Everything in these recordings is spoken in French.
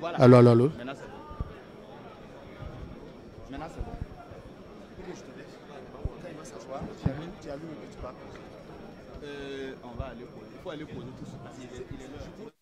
Voilà. Allô, allô, allô. Maintenant, c'est bon. Maintenant, c'est bon. Pour que je te laisse. Quand il va s'asseoir, tu allumes et tu pars. On va aller poser. Il faut aller poser tout ça. Il est l'heure.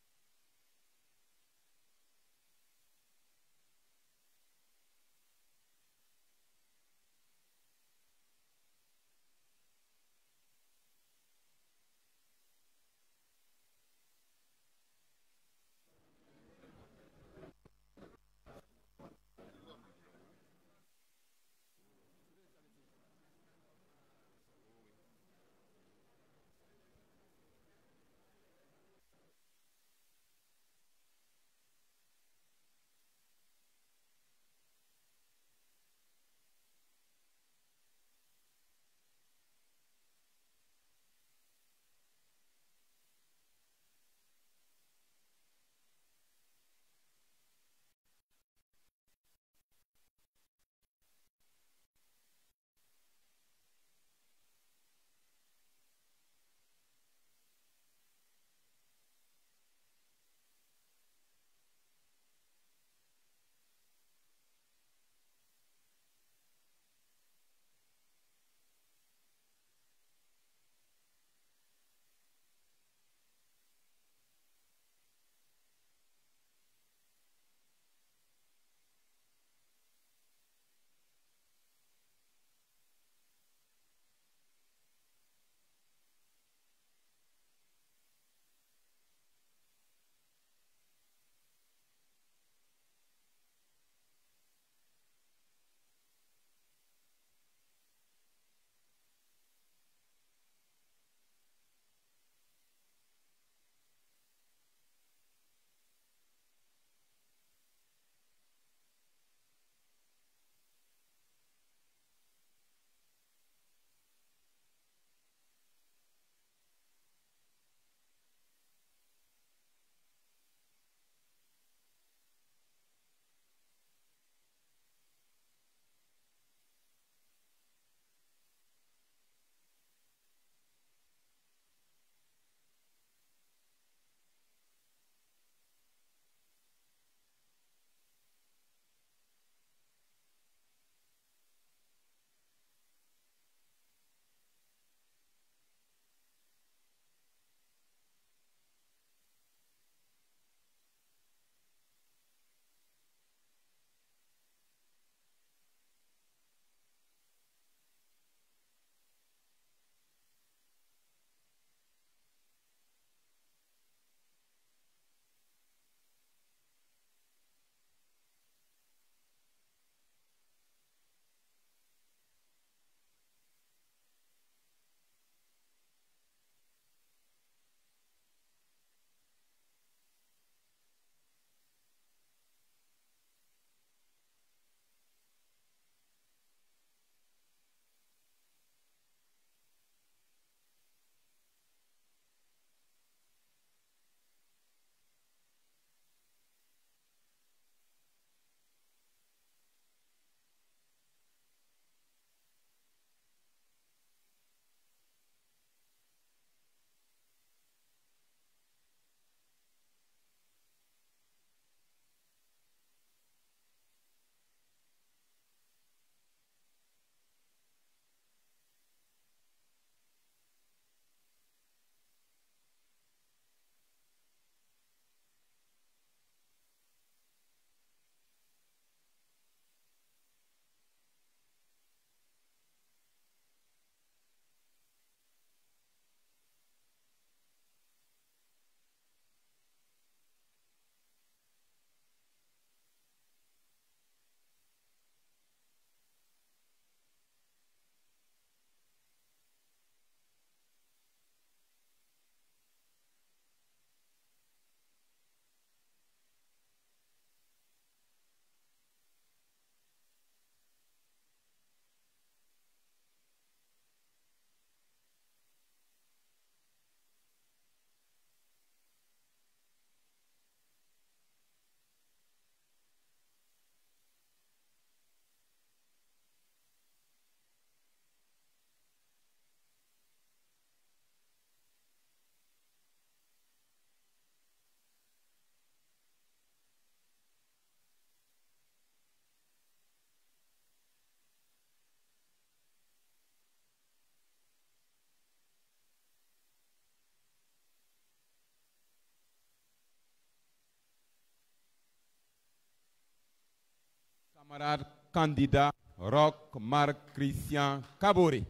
Camarade candidat Roch Marc Christian Kaboré.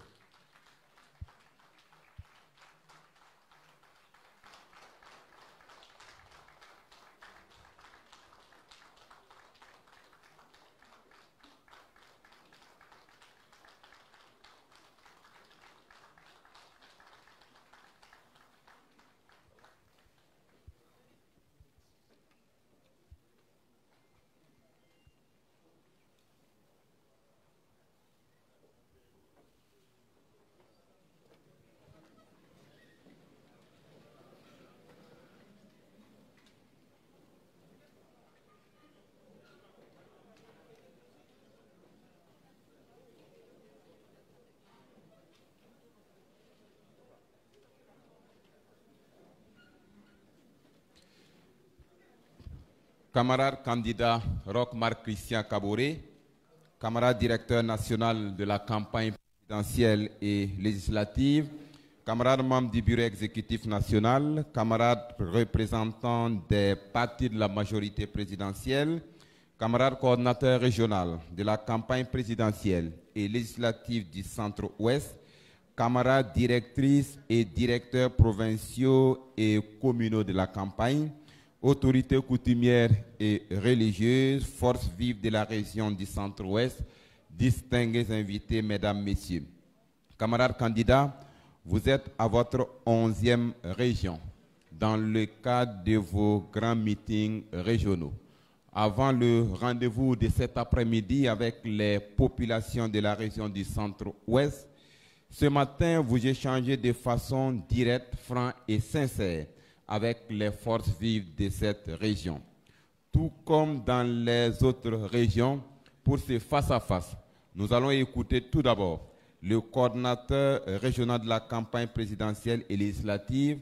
Camarade candidat Roch Marc Christian Kaboré, camarade directeur national de la campagne présidentielle et législative, camarade membre du bureau exécutif national, camarade représentant des partis de la majorité présidentielle, camarade coordinateur régional de la campagne présidentielle et législative du Centre-Ouest, camarades directrices et directeurs provinciaux et communaux de la campagne, autorités coutumières et religieuses, forces vives de la région du Centre-Ouest, distingués invités, mesdames, messieurs. Camarades candidats, vous êtes à votre 11e région dans le cadre de vos grands meetings régionaux. Avant le rendez-vous de cet après-midi avec les populations de la région du Centre-Ouest, ce matin, vous échangez de façon directe, franche et sincère avec les forces vives de cette région. Tout comme dans les autres régions, pour ce face-à-face, nous allons écouter tout d'abord le coordinateur régional de la campagne présidentielle et législative,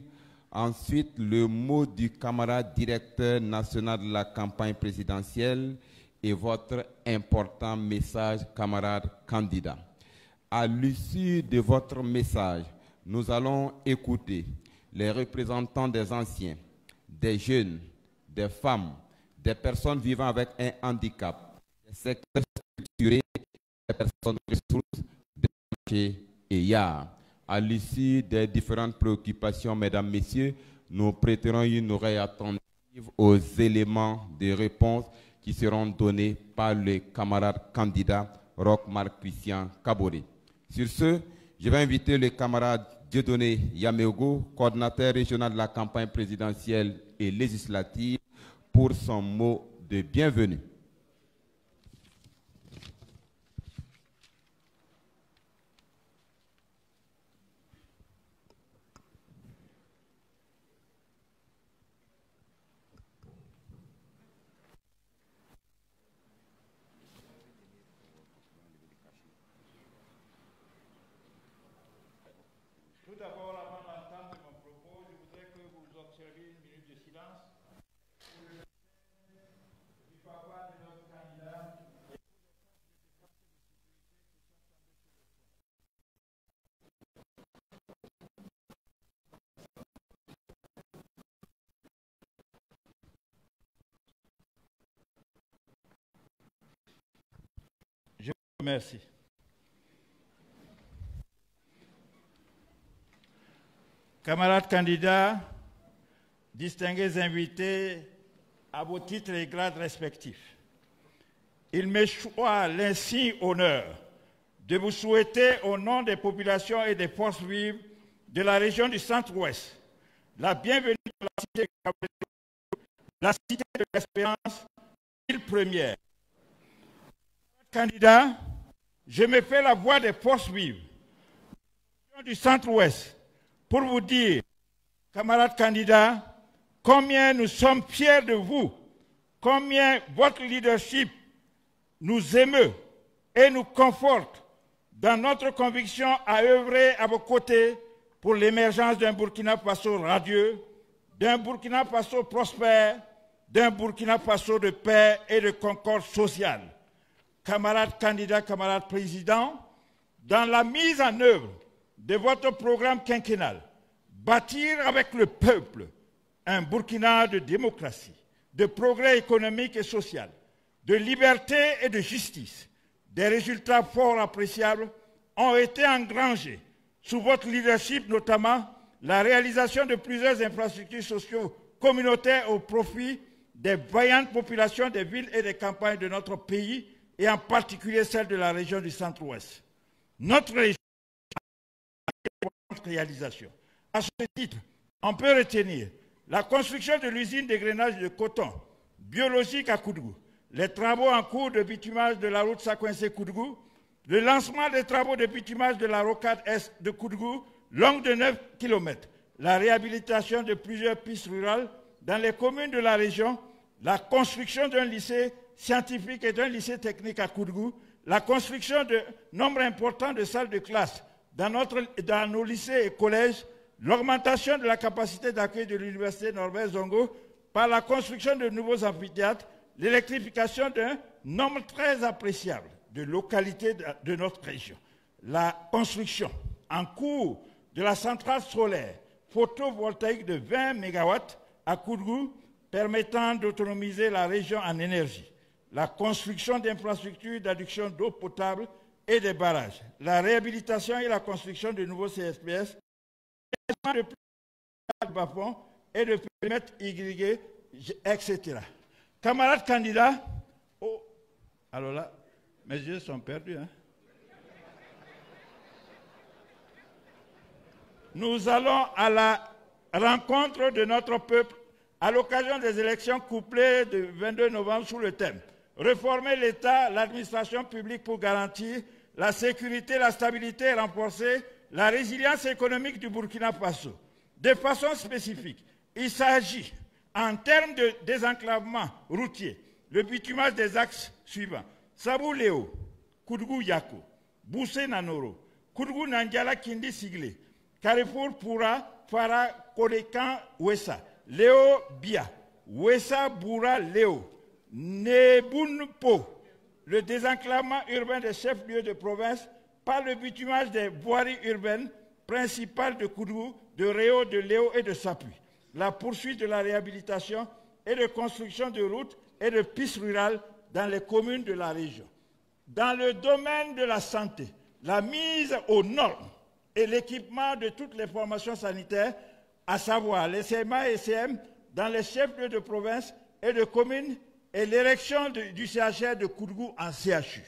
ensuite le mot du camarade directeur national de la campagne présidentielle et votre important message, camarade candidat. À l'issue de votre message, nous allons écouter les représentants des anciens, des jeunes, des femmes, des personnes vivant avec un handicap, des secteurs structurés, des personnes ressources, des marchés et yards. À l'issue des différentes préoccupations, mesdames, messieurs, nous prêterons une oreille attentive aux éléments de réponse qui seront donnés par le camarade candidat Roch Marc Christian Kaboré. Sur ce, je vais inviter le camarade Dieudonné Yameogo, coordinateur régional de la campagne présidentielle et législative, pour son mot de bienvenue. Tout d'abord, avant d'entendre mon propos, je voudrais que vous observiez une minute de silence pour le du papa de notre candidat. Je vous remercie. Camarades candidats, distingués invités à vos titres et grades respectifs, il m'échoit l'insigne honneur de vous souhaiter au nom des populations et des forces vives de la région du Centre-Ouest la bienvenue dans la cité de Kaboré, la cité de l'espérance, ville première. Candidats, je me fais la voix des forces vives du Centre-Ouest pour vous dire, camarades candidats, combien nous sommes fiers de vous, combien votre leadership nous émeut et nous conforte dans notre conviction à œuvrer à vos côtés pour l'émergence d'un Burkina Faso radieux, d'un Burkina Faso prospère, d'un Burkina Faso de paix et de concorde sociale. Camarades candidats, camarades présidents, dans la mise en œuvre de votre programme quinquennal, bâtir avec le peuple un Burkina de démocratie, de progrès économique et social, de liberté et de justice. Des résultats fort appréciables ont été engrangés sous votre leadership, notamment la réalisation de plusieurs infrastructures socio-communautaires au profit des vaillantes populations des villes et des campagnes de notre pays, et en particulier celle de la région du Centre-Ouest. Notre région a une réalisation. À ce titre, on peut retenir la construction de l'usine d'égrainage de coton biologique à Koudgou, les travaux en cours de bitumage de la route Sakoinse-Koudgou, le lancement des travaux de bitumage de la rocade est de Koudgou, longue de 9 km, la réhabilitation de plusieurs pistes rurales dans les communes de la région, la construction d'un lycée scientifique et d'un lycée technique à Koudgou, la construction de nombre important de salles de classe dans nos lycées et collèges, l'augmentation de la capacité d'accueil de l'université Norbert Zongo par la construction de nouveaux amphithéâtres, l'électrification d'un nombre très appréciable de localités de notre région, la construction en cours de la centrale solaire photovoltaïque de 20 MW à Koudgou, permettant d'autonomiser la région en énergie, la construction d'infrastructures d'adduction d'eau potable et des barrages, la réhabilitation et la construction de nouveaux CSPS, de bas-fonds et de périmètres irrigués, etc. Camarades candidats, alors là, mes yeux sont perdus. Hein? Nous allons à la rencontre de notre peuple à l'occasion des élections couplées du 22 novembre sous le thème « Réformer l'État, l'administration publique pour garantir la sécurité, la stabilité et renforcer la résilience économique du Burkina Faso ». De façon spécifique, il s'agit, en termes de désenclavement routier, le bitumage des axes suivants. Sabou-Léo, Koudgou-Yako, Boussé-Nanoro, Koudgou-Nandiala-Kindi Siglé, Carrefour Poura, Fara, Kodekan, Wessa, Léo Bia, Wessa Boura Léo, Nebunpo, le désenclavement urbain des chefs-lieux de province par le bitumage des voiries urbaines principales de Koudgou, de Réo, de Léo et de Sapui, la poursuite de la réhabilitation et de construction de routes et de pistes rurales dans les communes de la région. Dans le domaine de la santé, la mise aux normes et l'équipement de toutes les formations sanitaires, à savoir les CMA et CM dans les chefs-lieux de province et de communes et l'érection du CHR de Koudgou en CHU.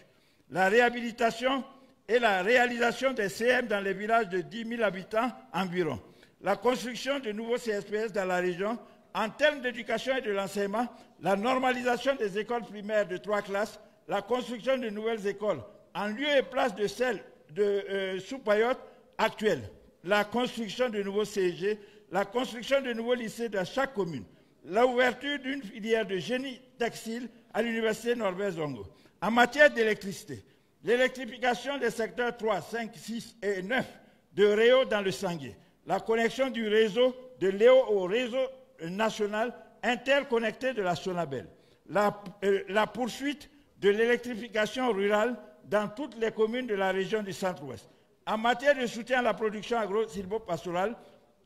La réhabilitation et la réalisation des CM dans les villages de 10 000 habitants environ. La construction de nouveaux CSPS dans la région. En termes d'éducation et de l'enseignement, la normalisation des écoles primaires de 3 classes, la construction de nouvelles écoles en lieu et place de celles de sous-Payotte actuelles, la construction de nouveaux CEG, la construction de nouveaux lycées dans chaque commune, l'ouverture d'une filière de génie textile à l'université Norbert Zongo. En matière d'électricité, l'électrification des secteurs 3, 5, 6 et 9 de Réo dans le Sangué, la connexion du réseau de Léo au réseau national interconnecté de la Sonabel, la poursuite de l'électrification rurale dans toutes les communes de la région du Centre-Ouest. En matière de soutien à la production agro-silvopastorale,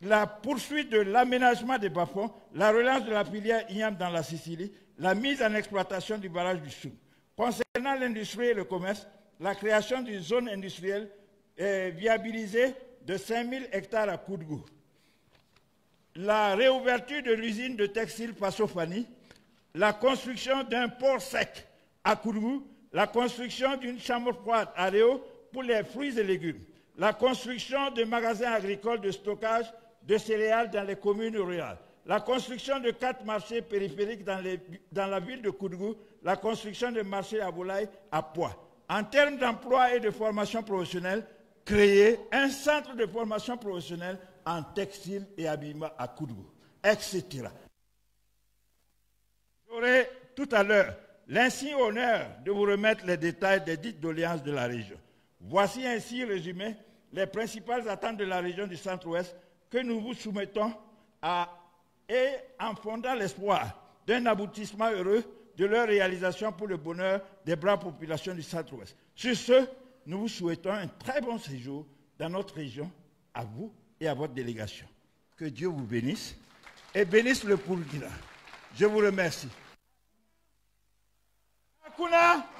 la poursuite de l'aménagement des bas-fonds, la relance de la filière IAM dans la Sicile, la mise en exploitation du barrage du Soum. Concernant l'industrie et le commerce, la création d'une zone industrielle viabilisée de 5000 hectares à Koudgou, la réouverture de l'usine de textile Passofani, la construction d'un port sec à Koudgou, la construction d'une chambre froide à Réo pour les fruits et légumes, la construction de magasins agricoles de stockage de céréales dans les communes rurales, la construction de 4 marchés périphériques dans la ville de Koudgou, la construction de marchés à volailles à Poix. En termes d'emploi et de formation professionnelle, créer un centre de formation professionnelle en textile et habillement à Koudgou, etc. J'aurai tout à l'heure l'insigne honneur de vous remettre les détails des dites doléances de la région. Voici ainsi résumé les principales attentes de la région du Centre-Ouest que nous vous soumettons et en fondant l'espoir d'un aboutissement heureux de leur réalisation pour le bonheur des braves populations du Centre-Ouest. Sur ce, nous vous souhaitons un très bon séjour dans notre région, à vous et à votre délégation. Que Dieu vous bénisse et bénisse le Burkina. Je vous remercie. Hakuna.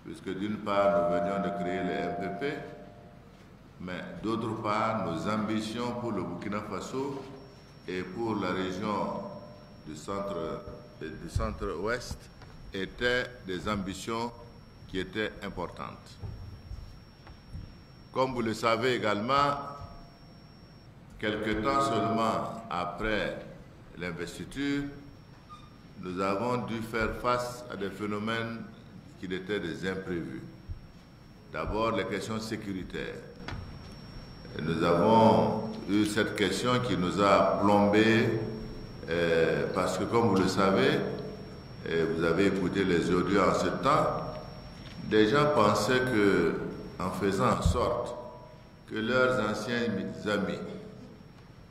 Puisque d'une part, nous venions de créer le MPP, mais d'autre part, nos ambitions pour le Burkina Faso et pour la région du centre-ouest étaient des ambitions qui étaient importantes. Comme vous le savez également, quelque temps seulement après l'investiture, nous avons dû faire face à des phénomènes qui étaient des imprévus. D'abord, les questions sécuritaires. Et nous avons eu cette question qui nous a plombé parce que, comme vous le savez, et vous avez écouté les audios en ce temps, des gens pensaient que, en faisant en sorte que leurs anciens amis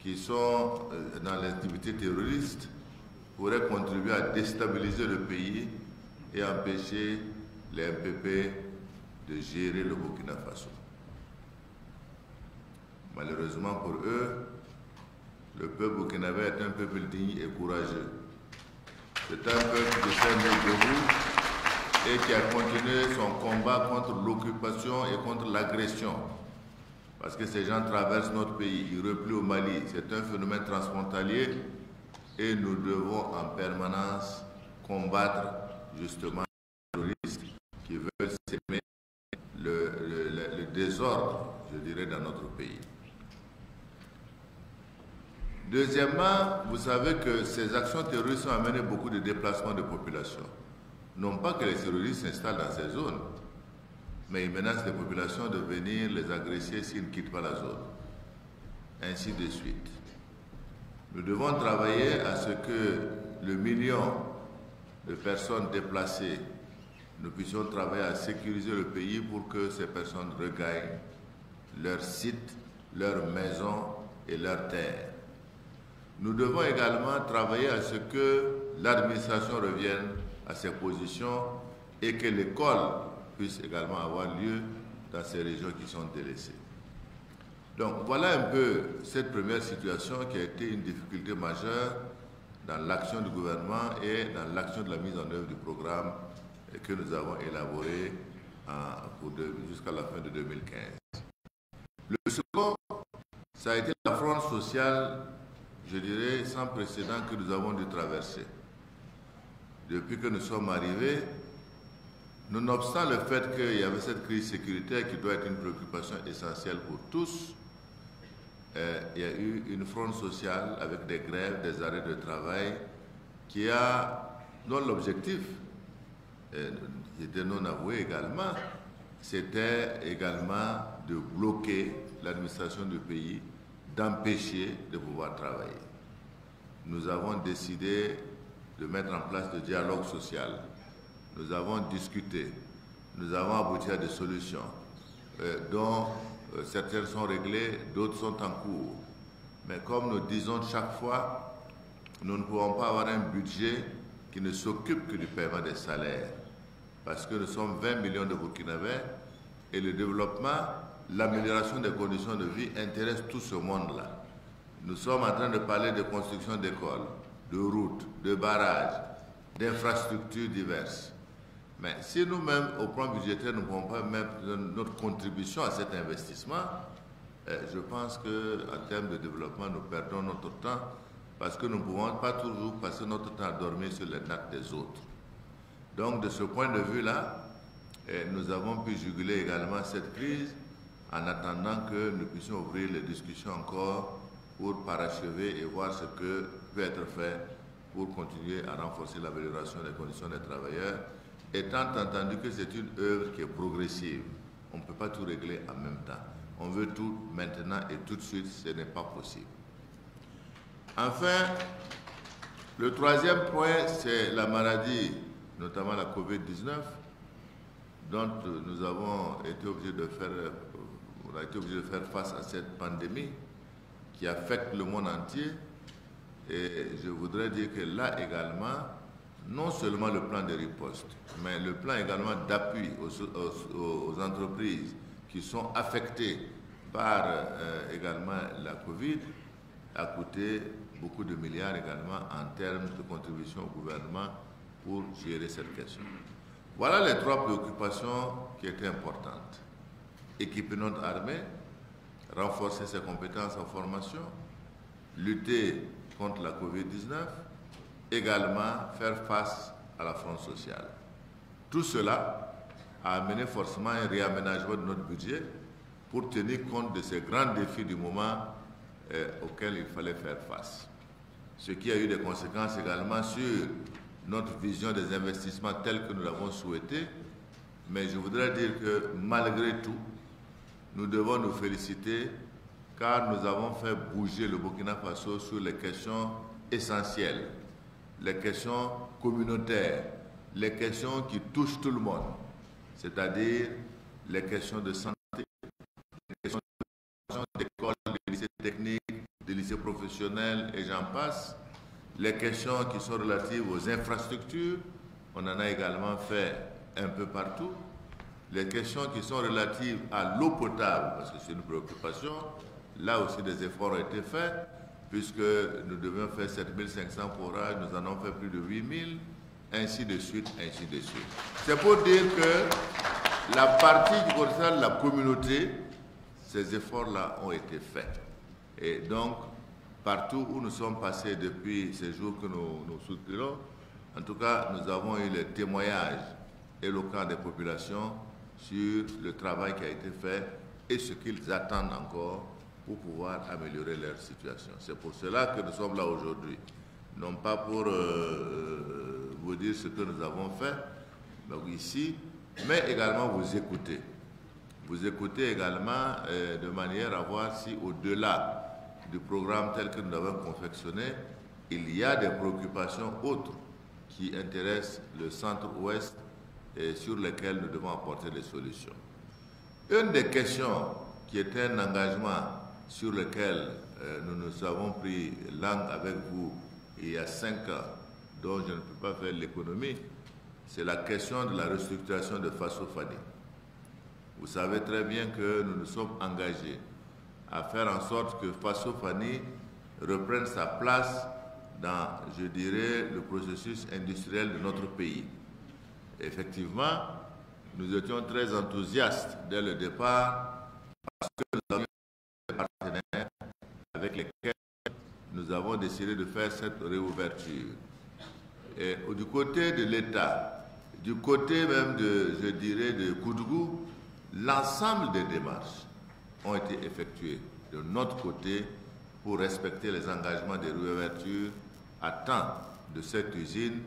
qui sont dans l'activité terroriste pourrait contribuer à déstabiliser le pays et empêcher les MPP de gérer le Burkina Faso. Malheureusement pour eux, le peuple burkinabé est un peuple digne et courageux. C'est un peuple qui s'est mis debout et qui a continué son combat contre l'occupation et contre l'agression. Parce que ces gens traversent notre pays, ils replient au Mali. C'est un phénomène transfrontalier et nous devons en permanence combattre justement les terroristes qui veulent s'aimer le désordre, je dirais, dans notre pays. Deuxièmement, vous savez que ces actions terroristes ont amené beaucoup de déplacements de population. Non pas que les terroristes s'installent dans ces zones, mais ils menacent les populations de venir les agresser s'ils ne quittent pas la zone. Ainsi de suite. Nous devons travailler à ce que le million de personnes déplacées, nous puissions travailler à sécuriser le pays pour que ces personnes regagnent leurs sites, leurs maisons et leurs terres. Nous devons également travailler à ce que l'administration revienne à ses positions et que l'école puisse également avoir lieu dans ces régions qui sont délaissées. Donc voilà un peu cette première situation qui a été une difficulté majeure dans l'action du gouvernement et dans l'action de la mise en œuvre du programme que nous avons élaboré jusqu'à la fin de 2015. Le second, ça a été la fronde sociale, je dirais, sans précédent que nous avons dû traverser. Depuis que nous sommes arrivés, nonobstant le fait qu'il y avait cette crise sécuritaire qui doit être une préoccupation essentielle pour tous, il y a eu une fronde sociale avec des grèves, des arrêts de travail, dont l'objectif était non avoué également, c'était également de bloquer l'administration du pays, d'empêcher de pouvoir travailler. Nous avons décidé de mettre en place le dialogue social. Nous avons discuté, nous avons abouti à des solutions dont certaines sont réglées, d'autres sont en cours. Mais comme nous disons chaque fois, nous ne pouvons pas avoir un budget qui ne s'occupe que du paiement des salaires. Parce que nous sommes 20 millions de Burkinabés et le développement, l'amélioration des conditions de vie intéresse tout ce monde-là. Nous sommes en train de parler de construction d'écoles, de routes, de barrages, d'infrastructures diverses. Mais si nous-mêmes, au plan budgétaire, nous ne pouvons pas mettre notre contribution à cet investissement, je pense qu'en termes de développement, nous perdons notre temps parce que nous ne pouvons pas toujours passer notre temps à dormir sur les nattes des autres. Donc, de ce point de vue-là, nous avons pu juguler également cette crise en attendant que nous puissions ouvrir les discussions encore pour parachever et voir ce que peut être fait pour continuer à renforcer l'amélioration des conditions des travailleurs, étant entendu que c'est une œuvre qui est progressive. On ne peut pas tout régler en même temps. On veut tout maintenant et tout de suite, ce n'est pas possible. Enfin, le troisième point, c'est la maladie, notamment la COVID-19, dont nous avons été obligés de faire face à cette pandémie qui affecte le monde entier. Et je voudrais dire que là également, non seulement le plan de riposte, mais le plan également d'appui aux entreprises qui sont affectées par également la Covid a coûté beaucoup de milliards également en termes de contribution au gouvernement pour gérer cette question. Voilà les trois préoccupations qui étaient importantes. Équiper notre armée, renforcer ses compétences en formation, lutter contre la COVID-19, également faire face à la fronde sociale. Tout cela a amené forcément un réaménagement de notre budget pour tenir compte de ces grands défis du moment auxquels il fallait faire face. Ce qui a eu des conséquences également sur notre vision des investissements tels que nous l'avons souhaité. Mais je voudrais dire que malgré tout, nous devons nous féliciter car nous avons fait bouger le Burkina Faso sur les questions essentielles, les questions communautaires, les questions qui touchent tout le monde, c'est-à-dire les questions de santé, les questions d'école, de lycées techniques, de lycées professionnels et j'en passe, Les questions qui sont relatives aux infrastructures, on en a également fait un peu partout. Les questions qui sont relatives à l'eau potable, parce que c'est une préoccupation, là aussi des efforts ont été faits, puisque nous devions faire 7500 forages, nous en avons fait plus de 8000, ainsi de suite, ainsi de suite. C'est pour dire que la partie qui concerne la communauté, ces efforts-là ont été faits. Et donc, partout où nous sommes passés depuis ces jours que nous soutenons, en tout cas, nous avons eu les témoignages éloquents des populations sur le travail qui a été fait et ce qu'ils attendent encore pour pouvoir améliorer leur situation. C'est pour cela que nous sommes là aujourd'hui. Non pas pour vous dire ce que nous avons fait donc ici, mais également vous écouter. Vous écoutez également de manière à voir si au-delà du programme tel que nous l'avons confectionné, il y a des préoccupations autres qui intéressent le centre-ouest et sur lesquelles nous devons apporter des solutions. Une des questions qui était un engagement sur lequel nous nous avons pris langue avec vous il y a 5 ans, dont je ne peux pas faire l'économie, c'est la question de la restructuration de Faso Fani. Vous savez très bien que nous nous sommes engagés à faire en sorte que Faso Fani reprenne sa place dans, je dirais, le processus industriel de notre pays. Effectivement, nous étions très enthousiastes dès le départ parce que nous avions des partenaires avec lesquels nous avons décidé de faire cette réouverture. Et du côté de l'État, du côté même de, je dirais, de Koudougou, l'ensemble des démarches ont été effectuées de notre côté pour respecter les engagements de réouverture à temps de cette usine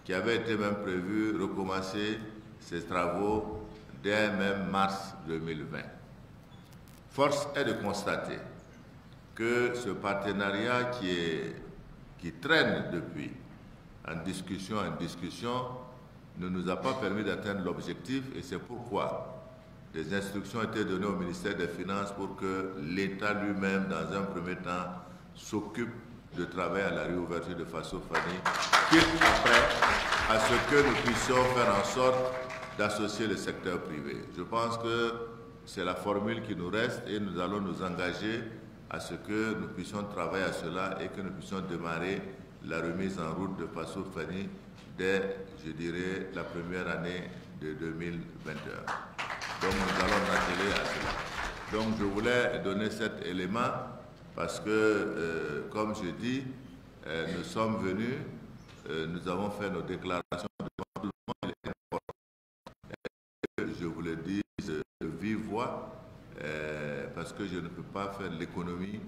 qui avait été même prévu recommencer ses travaux dès même mars 2020. Force est de constater que ce partenariat qui traîne depuis en discussion ne nous a pas permis d'atteindre l'objectif et c'est pourquoi des instructions ont été données au ministère des Finances pour que l'État lui-même, dans un premier temps, s'occupe de travailler à la réouverture de Faso Fani, quitte après à ce que nous puissions faire en sorte d'associer le secteur privé. Je pense que c'est la formule qui nous reste et nous allons nous engager à ce que nous puissions travailler à cela et que nous puissions démarrer la remise en route de Faso Fani dès, je dirais, la première année de 2021. Donc nous allons nous atteler à cela. Donc je voulais donner cet élément parce que, comme je dis, nous sommes venus, nous avons fait nos déclarations devant tout le monde. Il est important. Je vous le dis de vive voix parce que je ne peux pas faire l'économie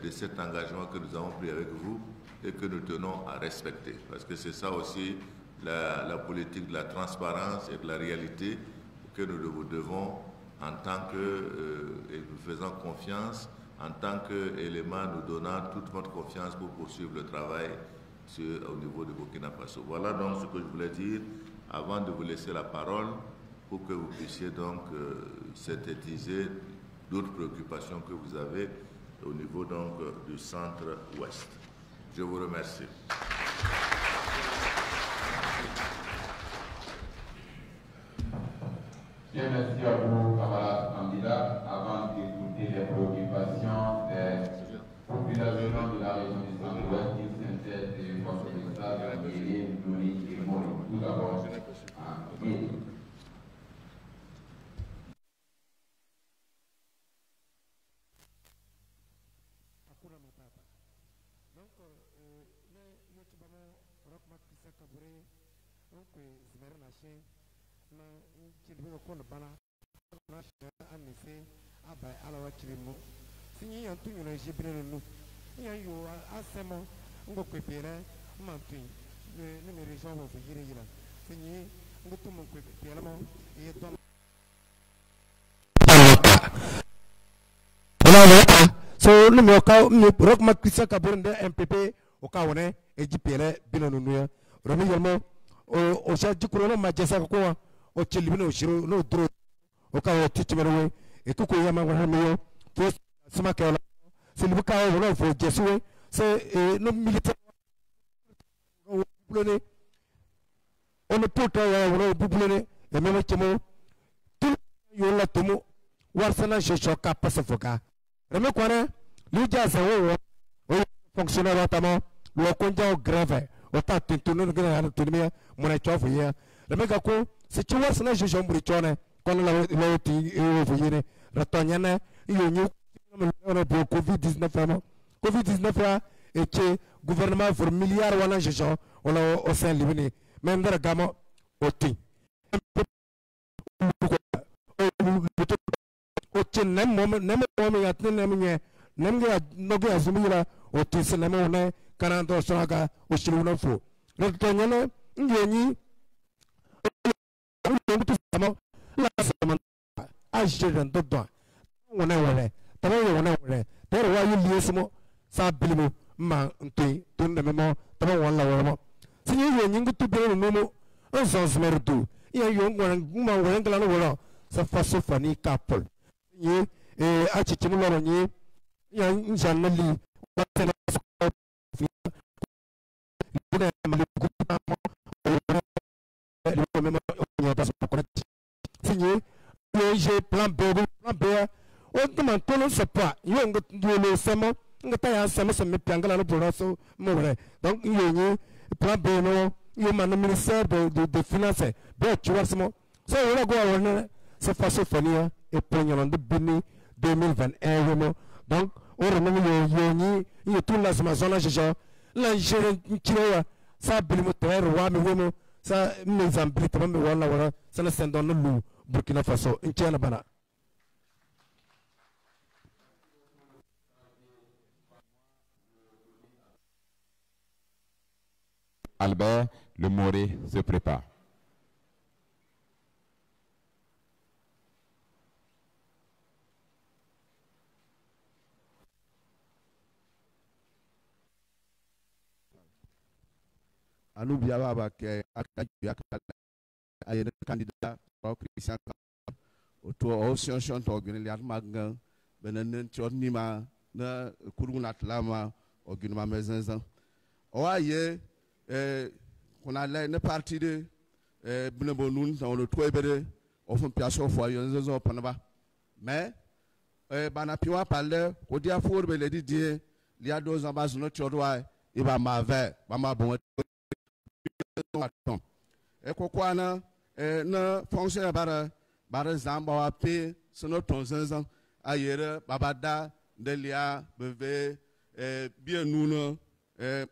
de cet engagement que nous avons pris avec vous et que nous tenons à respecter. Parce que c'est ça aussi la politique de la transparence et de la réalité que nous vous devons en tant que, et nous faisant confiance, en tant qu'élément nous donnant toute votre confiance pour poursuivre le travail au niveau de Burkina Faso. Voilà donc ce que je voulais dire avant de vous laisser la parole pour que vous puissiez donc synthétiser d'autres préoccupations que vous avez au niveau donc du centre-ouest. Je vous remercie. Bien, merci à vous, camarades candidats. Avant d'écouter les préoccupations des populations de la région du centre-ouest, qui s'intègrent des forces de l'État, Guéré, Nouri et Mori. Tout d'abord, Guéré. So no me ka rock ma Christian Kabore de MPP o ka wona e jipele binanu nuya romi yelmo o sha jikuro no ma jesa ko o chelibino o shiro no dro o ka o tichimero e ko ko yama wa meyo to sama ka la silibu ka o no fo jesuwe se no militaire on ne peut pas on boucler et même que mo tout yo la tomo warsana je choka passe foka reme kwana li jaza o fonctionnaire notamment le konja o grave o ta tuntunu ngana na tunimia mona chofu ya reme ka ko se tu warsana je jombri chone kono la ti e fuyene ratonyana yo nyu on a Covid-19 vraiment Covid-19 et que gouvernement pour milliards wana je on a au sein libéré même dans le gamin au ti o ti nem moment yatne nem ga noge azumira o ti se nem one kanando sonaga o shiluna fo le tonyane ngeni la sama ajiran dodo wona wala tawo wona wala tero wa yi liesmo sa bilimo ma ntui tun de memo tawo wala wala sinye yo nyingu tu belo numo on smerdu ya yo ngwan ma wala ngala no wala sa faso fani kapol ni a chichimu loro ni ya njana li wa tena fi bude ma ku ta mo le memo ya ta ko sinye j'ai plan B on demande tout le support yo le semo ngata ya semo me piangala no proraso mo donc yo plan B no yo man ministère de finances be chuarsmo so yo go on se façon fania et pognon de bini 2021 donc on remet yo tout la zona jeje la jere kiroya sa bilimo terre wa me womo sa mes ambri to me wala ça ne s'en donne lu Burkina Faso intiana bana Albert Le Moré se prépare. Anou Biaba ke ayene candidat Christian autour aussi chant organiser magan benen chornima na kurunat lama organiser maison oaye qu'on a une partie de Bnebonun dans le toit bede au fond piacho foyer zo panaba mais bana piwa parler ko dia for be le di li a 2 ans bas no chodwa e ba ma ve ba ma bon e ko kwana na fonctionnaire bara zamba wa pe sono tonzan ayere babada delia beve bien nous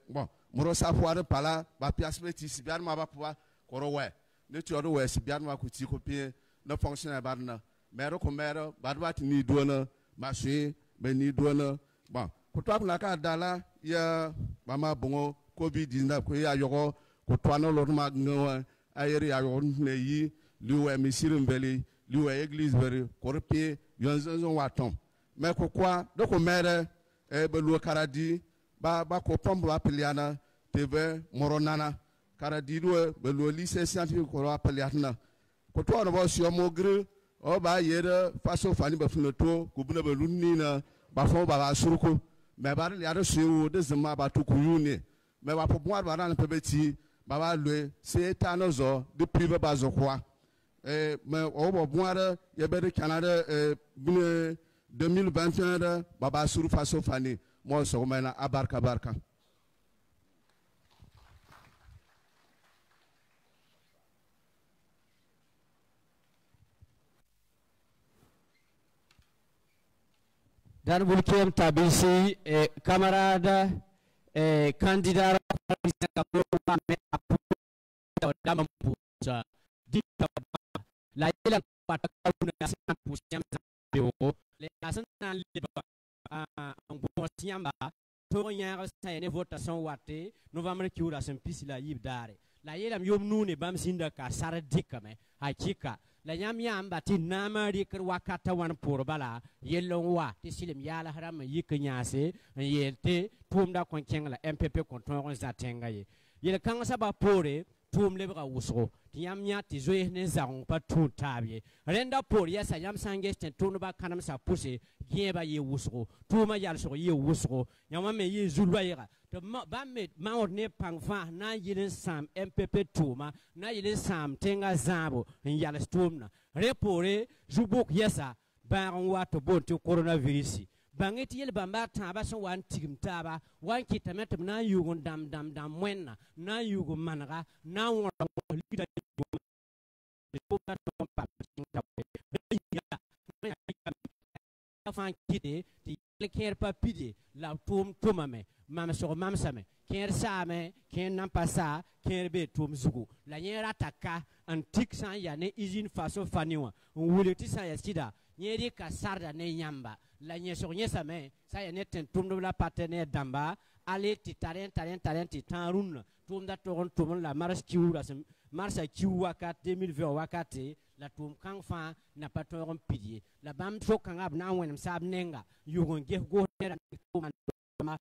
bon moro savoir pala ba piasmeti si bian ma ba pouvoir korowe ne tiodo we si bian ma kuti ko pie na fonctionnaire barna mero ko mero badwa ni dona machi be ni dona bon ko to na ka dala ya mama bongo Covid-19 ko ya yogo ko to na lo ma ngawa ayere ya yogo ne yi liwe misiri mbeli liwe église beri ko pie yonzon waton mais ko kwa do ko mere be lo karadi ba ko pombo apeliana teve moronana karadido be lo lycée scientifique ko apeliana ko to no bo sio mogre o ba yere faso fani be funoto ko buna be lunina ba fo ba suruko me ba le ado sio de zema ba to kuyuni me ba po boa ba na pebeti ba ba le c'est tanozo de privé ba zo kwa me o bo boa ye be de Canada 2021 ba ba suru faso fani mo so mena abarka barka Dan Bulkiem Tabisi, camarade, candidat la votation waté novembre ki ura sen pisi la yib dare la yelam yom nune bam sinda ka sara dikame hakika la nyam yam bati nama rikr wakata wan pour bala yellon wa ti silim yala haram yiknyase yelte tumda kon kengla MPP kon ton zatenga ye yel kan saba pore tum lebra wusro ti yam nya ti zoe ne zaron pa tout tabie renda por ya sa yam sangesten tunu ba kanam sa pousse gieba ye wusro tuma yal so ye wusro yama me ye zulwaira te ba met ma ne pangfa na yilin sam MPP tuma na yilin sam tenga zabo yal stumna repore jubuk yesa ba wa to bon to coronavirus bangeti yel bamba taba so wan tigim taba wan kitamet na yugon dam mwenna na yugo managa na won lida fan kite ti leker pa pidi la tumame mam so mam same ker same ken nan pasa ker be tum zugu la nyera taka antik san ya ne izin faso faniwa wuleti sa ya sida nyeri ka sarda ne nyamba la nyeso nyesa me sa ya ne ten tum la partenaire damba ale ti taren ti tanrun tum da toron tum la mars kiura marsa kiwa ka 2020 wakati la tum kang fa na patoron pidi la bam so kang ab na wen sab nenga yugon ge go ne ma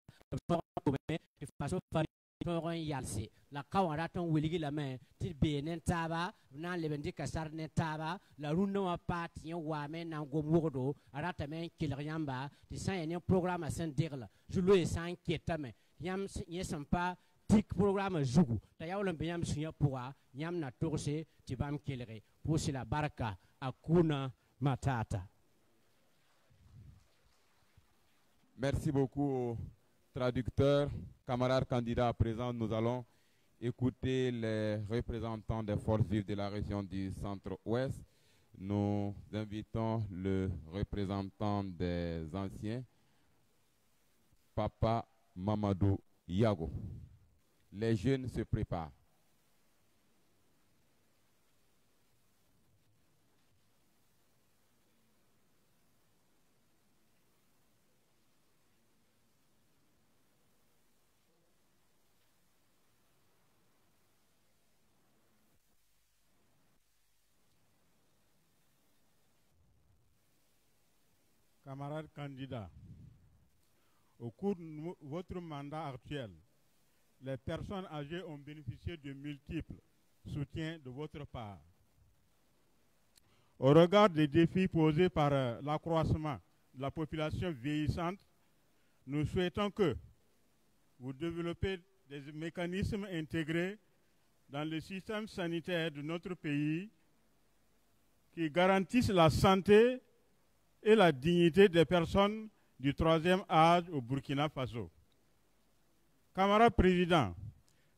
ti faso fa toron yalse la kawara ton wiligi la me ti be nen taba na lebendi kasar ne taba la runno wa pat yen wa men na go modo arata men kilyamba ti san yen programme sen dirla julo e san ketame yam yesam pa tik programme zugu ta yawlan be yam sunya pourra yam na torse ti bam kelere pour la baraka akuna matata. Merci beaucoup aux traducteurs, camarades candidats présents. Nous allons écouter les représentants des forces vives de la région du Centre-Ouest. Nous invitons le représentant des anciens, Papa Mamadou Yago. Les jeunes se préparent. Camarades candidats, au cours de votre mandat actuel, les personnes âgées ont bénéficié de multiples soutiens de votre part. Au regard des défis posés par l'accroissement de la population vieillissante, nous souhaitons que vous développez des mécanismes intégrés dans le système sanitaire de notre pays qui garantissent la santé et la dignité des personnes du troisième âge au Burkina Faso. Camarade président,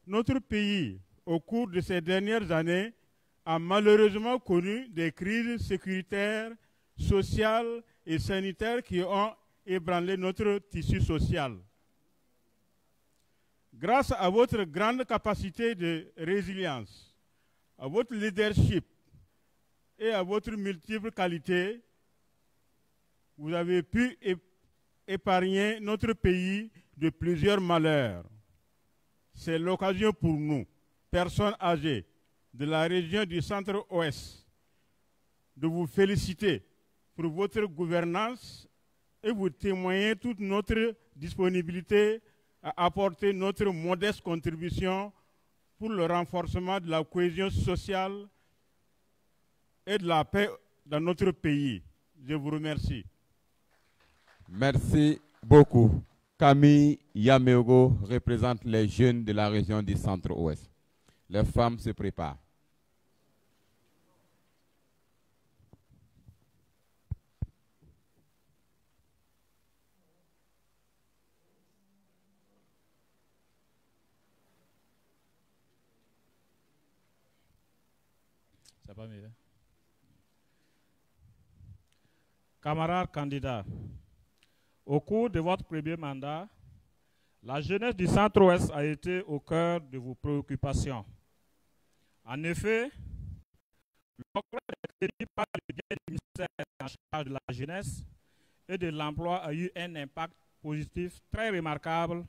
notre pays, au cours de ces dernières années, a malheureusement connu des crises sécuritaires, sociales et sanitaires qui ont ébranlé notre tissu social. Grâce à votre grande capacité de résilience, à votre leadership et à votre multiples qualités, vous avez pu épargner notre pays de plusieurs malheurs. C'est l'occasion pour nous, personnes âgées de la région du Centre-Ouest, de vous féliciter pour votre gouvernance et vous témoigner toute notre disponibilité à apporter notre modeste contribution pour le renforcement de la cohésion sociale et de la paix dans notre pays. Je vous remercie. Merci beaucoup. Camille Yameogo représente les jeunes de la région du Centre-Ouest. Les femmes se préparent. Ça va mieux. Camarades candidats, au cours de votre premier mandat, la jeunesse du Centre-Ouest a été au cœur de vos préoccupations. En effet, le programme défini par le biais du ministère en charge de la jeunesse et de l'emploi a eu un impact positif très remarquable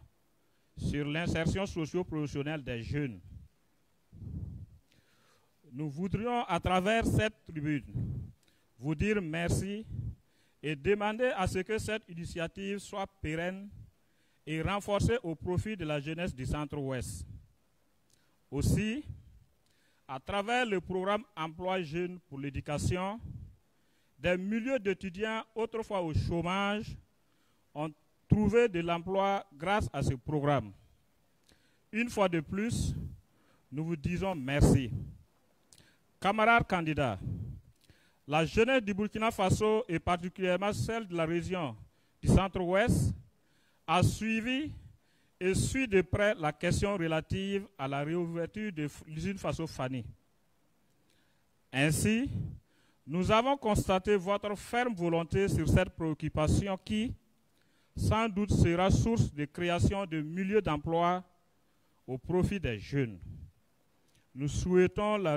sur l'insertion socio-professionnelle des jeunes. Nous voudrions, à travers cette tribune, vous dire merci et demander à ce que cette initiative soit pérenne et renforcée au profit de la jeunesse du Centre-Ouest. Aussi, à travers le programme Emploi Jeunes pour l'éducation, des milliers d'étudiants autrefois au chômage ont trouvé de l'emploi grâce à ce programme. une fois de plus, nous vous disons merci. Camarades candidats, la jeunesse du Burkina Faso, et particulièrement celle de la région du Centre-Ouest, a suivi et suit de près la question relative à la réouverture de l'usine Faso Fani. Ainsi, nous avons constaté votre ferme volonté sur cette préoccupation qui, sans doute, sera source de création de milliers d'emplois au profit des jeunes. Nous souhaitons la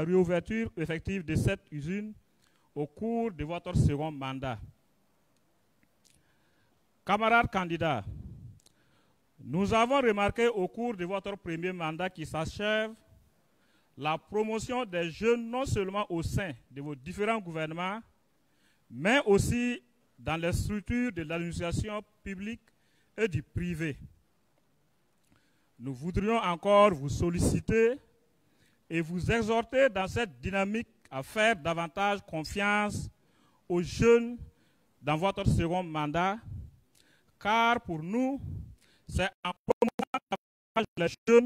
réouverture effective de cette usine au cours de votre second mandat. Camarades candidats, nous avons remarqué au cours de votre premier mandat qui s'achève la promotion des jeunes non seulement au sein de vos différents gouvernements, mais aussi dans les structures de l'administration publique et du privé. Nous voudrions encore vous solliciter et vous exhorter dans cette dynamique à faire davantage confiance aux jeunes dans votre second mandat, car pour nous, c'est en promouvant davantage les jeunes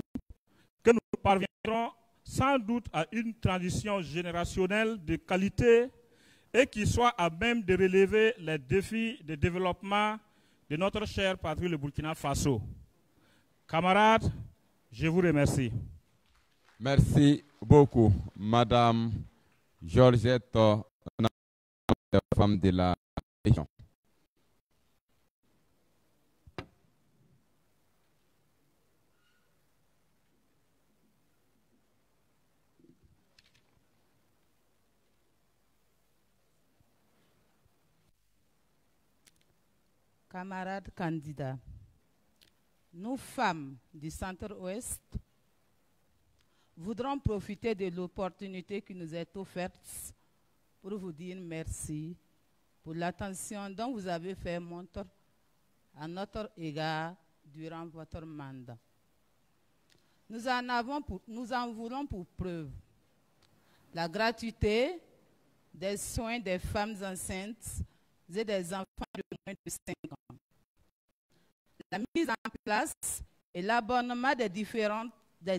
que nous parviendrons sans doute à une transition générationnelle de qualité et qui soit à même de relever les défis de développement de notre chère patrie, le Burkina Faso. Camarades, je vous remercie. Merci beaucoup, Madame Georgette, femme de la région. Camarades candidats, nous femmes du Centre-Ouest voudrons profiter de l'opportunité qui nous est offerte pour vous dire merci pour l'attention dont vous avez fait montre à notre égard durant votre mandat. Nous en voulons pour preuve la gratuité des soins des femmes enceintes et des enfants de moins de 5 ans. La mise en place et l'abonnement des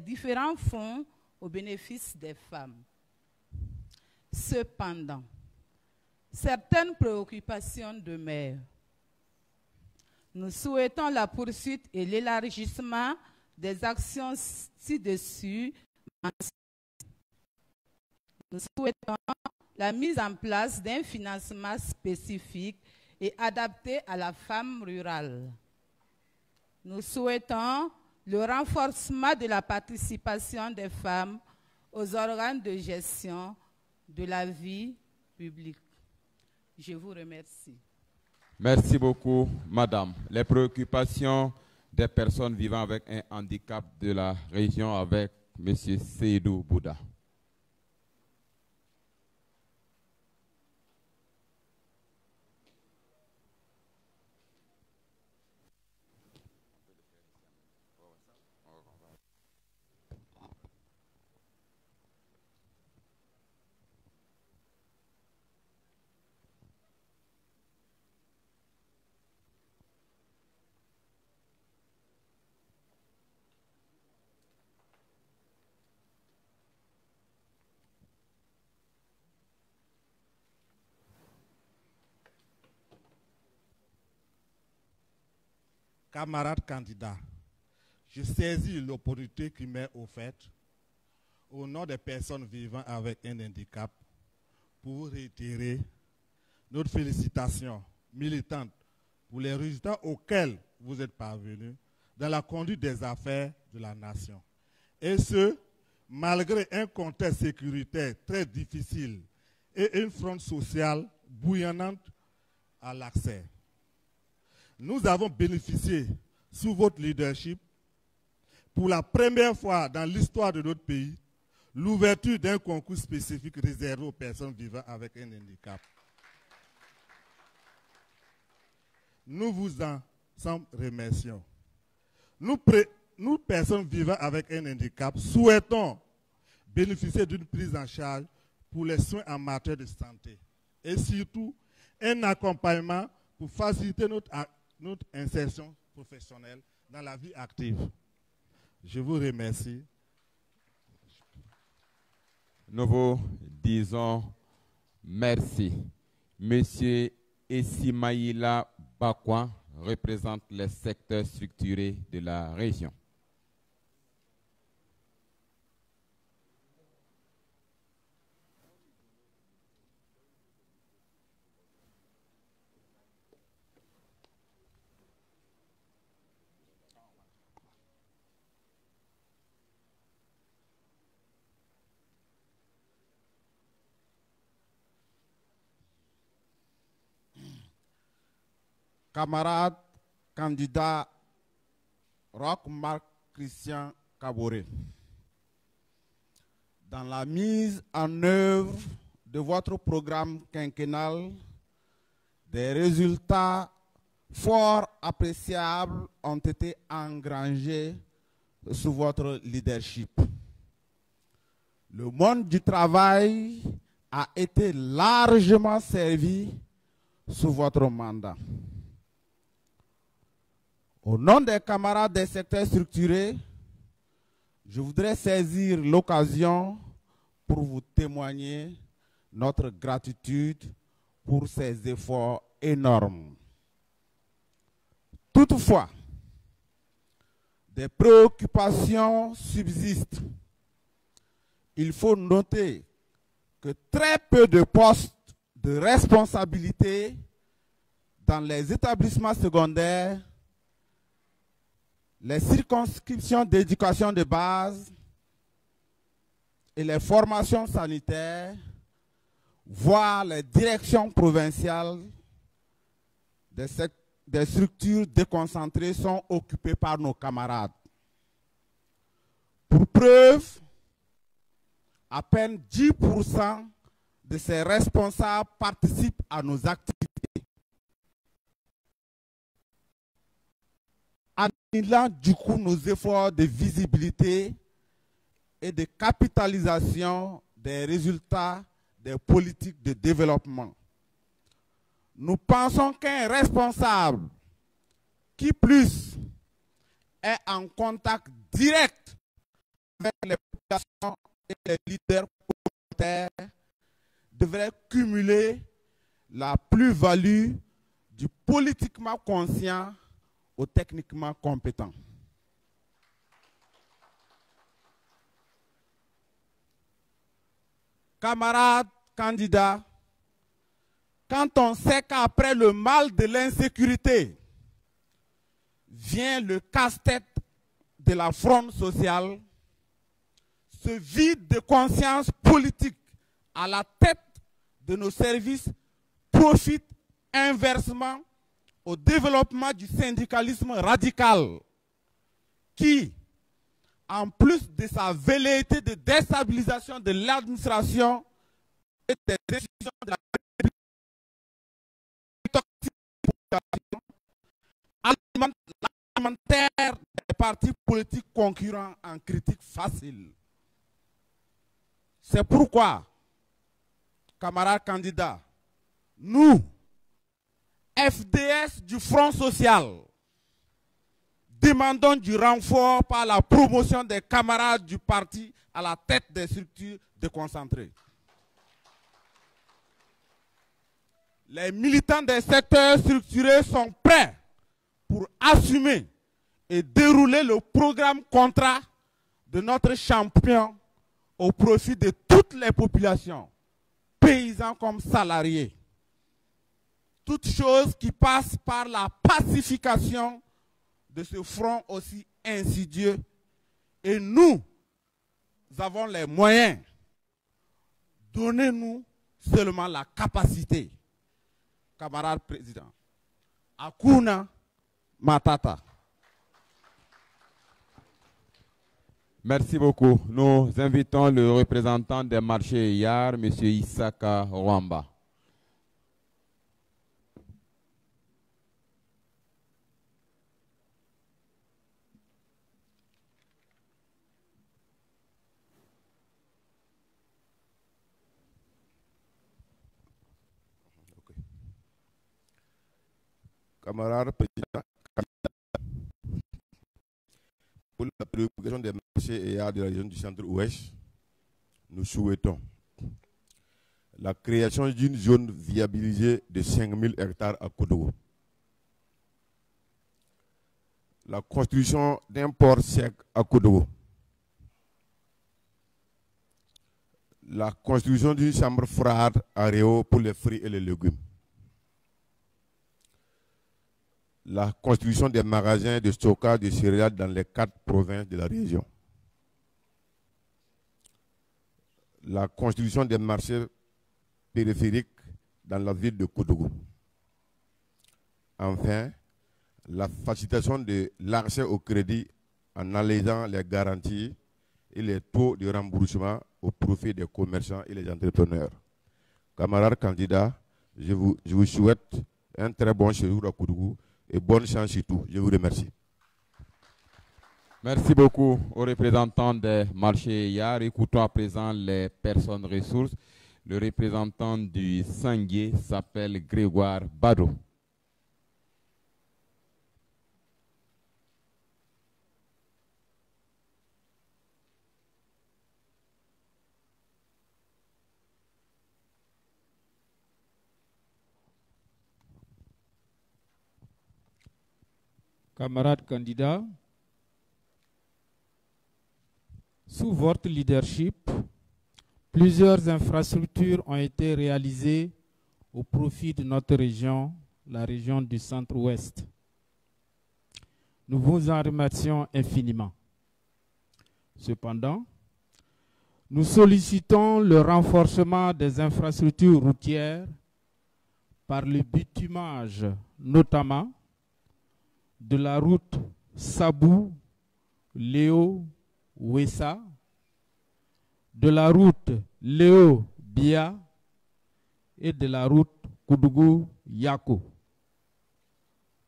différents fonds au bénéfice des femmes. Cependant, certaines préoccupations demeurent. Nous souhaitons la poursuite et l'élargissement des actions ci-dessus. Nous souhaitons la mise en place d'un financement spécifique et adapté à la femme rurale. Nous souhaitons le renforcement de la participation des femmes aux organes de gestion de la vie publique. Je vous remercie. Merci beaucoup, Madame. Les préoccupations des personnes vivant avec un handicap de la région avec M. Seydou Bouda. Camarades candidats, je saisis l'opportunité qui m'est offerte au nom des personnes vivant avec un handicap pour réitérer notre félicitation militante pour les résultats auxquels vous êtes parvenus dans la conduite des affaires de la nation. Et ce, malgré un contexte sécuritaire très difficile et une fronde sociale bouillonnante à l'accès. Nous avons bénéficié, sous votre leadership, pour la première fois dans l'histoire de notre pays, l'ouverture d'un concours spécifique réservé aux personnes vivant avec un handicap. Nous vous en remercions. Nous, personnes vivant avec un handicap, souhaitons bénéficier d'une prise en charge pour les soins en matière de santé et surtout un accompagnement pour faciliter notre insertion professionnelle dans la vie active. Je vous remercie. Nous vous disons merci. Monsieur Essimaïla Bakwa représente les secteurs structurés de la région. Camarades, candidats Roch Marc Christian Kaboré, dans la mise en œuvre de votre programme quinquennal, des résultats fort appréciables ont été engrangés sous votre leadership. Le monde du travail a été largement servi sous votre mandat. Au nom des camarades des secteurs structurés, je voudrais saisir l'occasion pour vous témoigner notre gratitude pour ces efforts énormes. Toutefois, des préoccupations subsistent. Il faut noter que très peu de postes de responsabilité dans les établissements secondaires, les circonscriptions d'éducation de base et les formations sanitaires, voire les directions provinciales des structures déconcentrées sont occupées par nos camarades. Pour preuve, à peine 10% de ces responsables participent à nos activités, annulant du coup nos efforts de visibilité et de capitalisation des résultats des politiques de développement. Nous pensons qu'un responsable qui plus est en contact direct avec les populations et les leaders communautaires devrait cumuler la plus-value du politiquement conscient au techniquement compétent. Camarades, candidats, quand on sait qu'après le mal de l'insécurité vient le casse-tête de la fronde sociale, ce vide de conscience politique à la tête de nos services profite inversement au développement du syndicalisme radical qui, en plus de sa velléité de déstabilisation de l'administration et des décisions de la République, alimente l'argumentaire des partis politiques concurrents en critique facile. C'est pourquoi, camarades candidats, nous, FDS du Front social, demandons du renfort par la promotion des camarades du parti à la tête des structures déconcentrées. Les militants des secteurs structurés sont prêts pour assumer et dérouler le programme contrat de notre champion au profit de toutes les populations, paysans comme salariés. Toute chose qui passe par la pacification de ce front aussi insidieux. Et nous avons les moyens. Donnez-nous seulement la capacité. Camarade président. Hakuna Matata. Merci beaucoup. Nous invitons le représentant des marchés IAR, M. Issaka Rwamba. Camarade président, pour la préoccupation des marchés et de la région du centre-ouest, nous souhaitons la création d'une zone viabilisée de 5000 hectares à Kodogo, la construction d'un port sec à Kodogo, la construction d'une chambre froide à Réau pour les fruits et les légumes, la construction des magasins de stockage de céréales dans les 4 provinces de la région, la construction des marchés périphériques dans la ville de Kodogo. Enfin, la facilitation de l'accès au crédit en allégeant les garanties et les taux de remboursement au profit des commerçants et les entrepreneurs. Camarades candidats, je vous souhaite un très bon séjour à Kodogo et bonne chance surtout. Je vous remercie. Merci beaucoup aux représentants des marchés hier. Écoutons à présent les personnes ressources. Le représentant du Sanguier s'appelle Grégoire Bado. Camarades candidats, sous votre leadership, plusieurs infrastructures ont été réalisées au profit de notre région, la région du Centre-Ouest. Nous vous en remercions infiniment. Cependant, nous sollicitons le renforcement des infrastructures routières par le bitumage, notamment de la route Sabou-Léo-Wessa, de la route Léo-Bia et de la route Koudougou-Yako.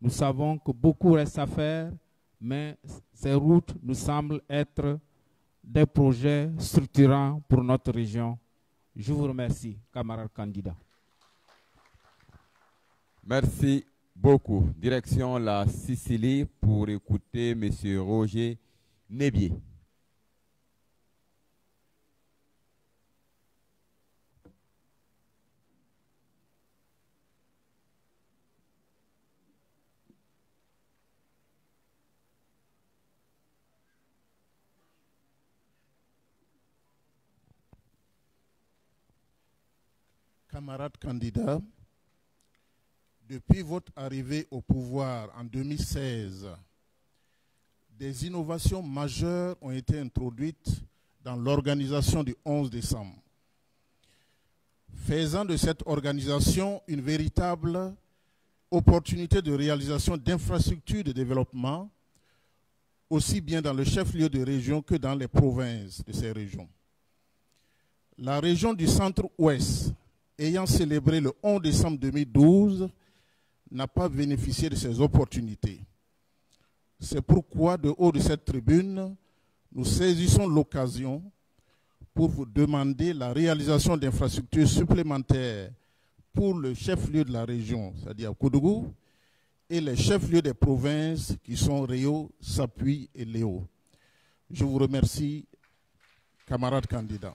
Nous savons que beaucoup reste à faire, mais ces routes nous semblent être des projets structurants pour notre région. Je vous remercie, camarades candidats. Merci beaucoup. Direction la Sicile pour écouter M. Roger Nébier. Camarades candidats, depuis votre arrivée au pouvoir en 2016, des innovations majeures ont été introduites dans l'organisation du 11 décembre, faisant de cette organisation une véritable opportunité de réalisation d'infrastructures de développement, aussi bien dans le chef-lieu de région que dans les provinces de ces régions. La région du Centre-Ouest, ayant célébré le 11 décembre 2012, n'a pas bénéficié de ces opportunités. C'est pourquoi, de haut de cette tribune, nous saisissons l'occasion pour vous demander la réalisation d'infrastructures supplémentaires pour le chef-lieu de la région, c'est-à-dire Koudougou, et les chefs-lieux des provinces qui sont Réau, Sapui et Léo. Je vous remercie, camarades candidats.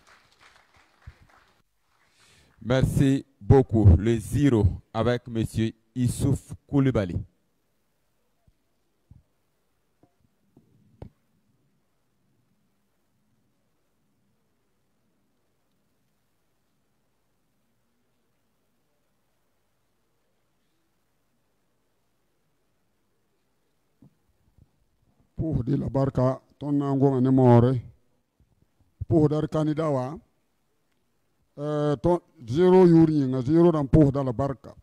Merci beaucoup. Le zéro avec M. Issouf Koulibaly. Pour de la barca, ton nango ane more. Pour dar candidat wa. Ton zero yuri nga zero dan pour da la barca.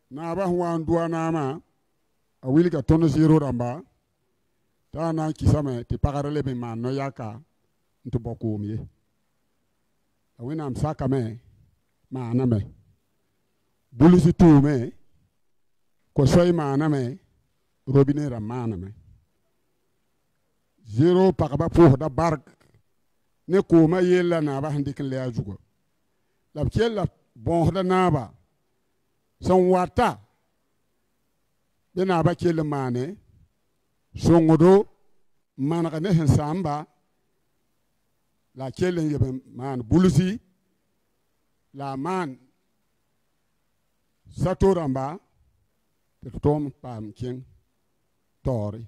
Na ba huan dua nama. A wili ka ton zero dan ba. Ta na kisame ti pagarele be man no yaka. Nto boko miye. A wina am saka me. Ma na me. Bulisi tu me. Ko soy ma na me. Robinet ramana me. Zero pakaba pour da bark. Ne koma yella na ba handikin le ajugo. La kiela bon da na ba. Son wata. De na ba kiela mane. songodo manaka ne hen samba la kelen yebe man bulusi la man satoramba te tom pam king tori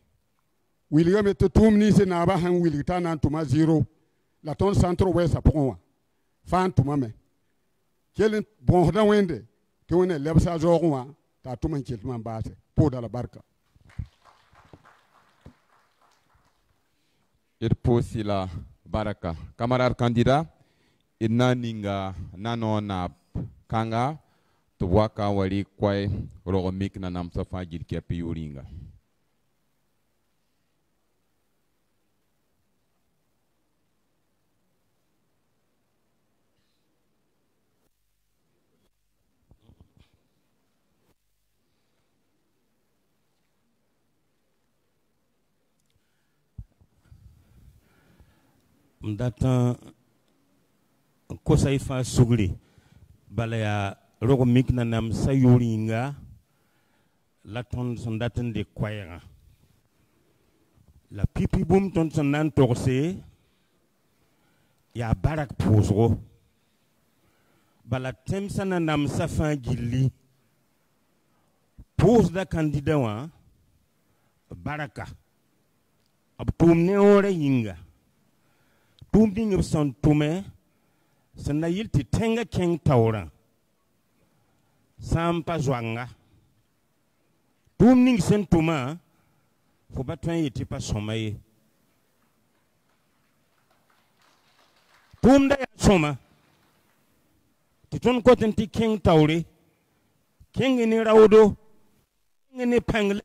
william te tum ni se na ba han willi tanan tuma zero la ton centre west apon fan tuma me kelen bon da wende ke wona lebsa jogonwa ta tuma kelma baate po da la barka. Il posi la baraka. Camarade candidat, il na ninga nano na kanga to waka wali kwai rogomik na namsa fajir kia piyuringa. Mdatan kosa ifa sugli balaya rogo mikna nam sayuringa laton sondatan de kwayanga la pipi boom ton sonan torse ya barak pousro bala temsana nam safan gilli pose da candidat wa baraka abtum ne ore yinga tumding of son tume sanayil ti tenga keng tauran sampa zwanga tumning sen tuma fo batwan yiti pa somaye tumda ya soma ti ton koten ti keng taure keng ni rawdo keng ni pangle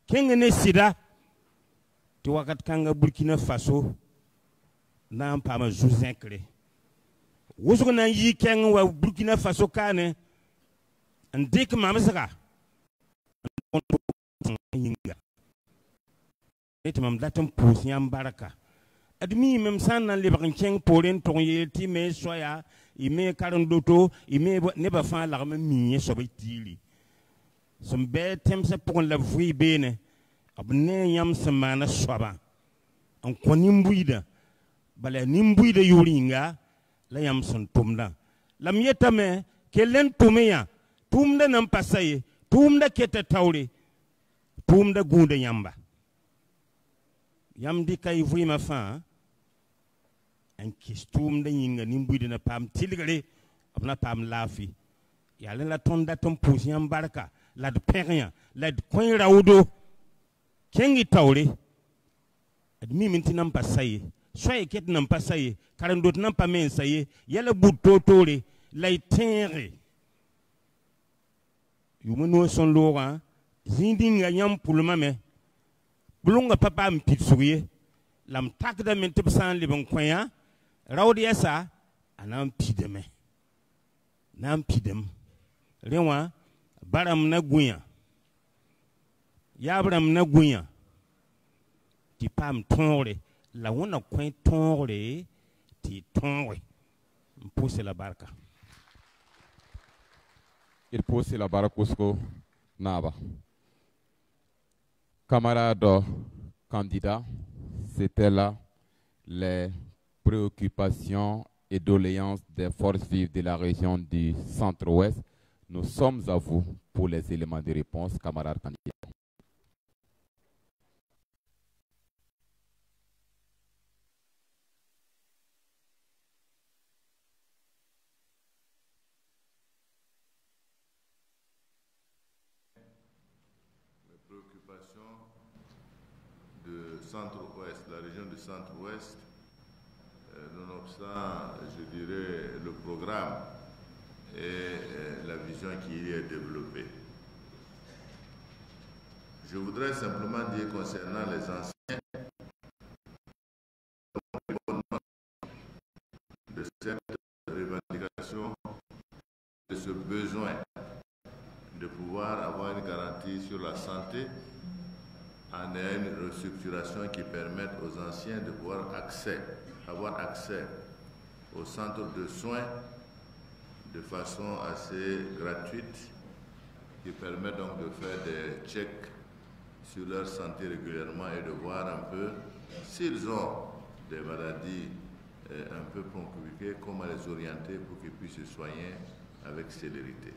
keng ni sida ti wakat kanga Burkina Faso nan pama Jouzin Kle wusugo nan yi keng wa Burkina Faso kane ndik mamsaka yinga etimam datam pousiam baraka admi mem san nan le bakin keng poren ton yeti me soya ime karon doto ime ne ba fa la mi so bitili some be temse pour la vui bene abne yam semana soba on konim buida bale nimbuy de yuringa la yam son tumda lam yetame kelen tumeya tumda nam pasaye tumda kete tawre tumda gunde yamba yam di kay vuyma fa en kis tumda yinga nimbuy de na pam tilgare abna pam lafi yalla la tonda tom pousi yam baraka la de pernya la de koy rawdo kengi tawre admi minti nam pasaye soye ket nam pasaye karandot nam pa men saye yala butto tore lay tenre yumano son lora zindinga nyam pulma me bulunga papa mpit suye lam takda men tibsan libon koya rawdi yasa anam pideme nam pidem rewa baram na gunya yabram na gunya ti pam tonre la wona coin tonre ti tonre pousse la barca. Il pousse la barca Cusco Naba. Camarades candidats, c'était là les préoccupations et doléances des forces vives de la région du centre-ouest. Nous sommes à vous pour les éléments de réponse, camarades candidats. Centre-Ouest, la région du Centre-Ouest, nonobstant, je dirais, le programme et la vision qui y est développée. Je voudrais simplement dire concernant les anciens de cette revendication, de ce besoin de pouvoir avoir une garantie sur la santé en ayant une restructuration qui permette aux anciens de pouvoir avoir accès au centre de soins de façon assez gratuite, qui permet donc de faire des checks sur leur santé régulièrement et de voir un peu s'ils ont des maladies un peu compliquées, comment les orienter pour qu'ils puissent se soigner avec célérité.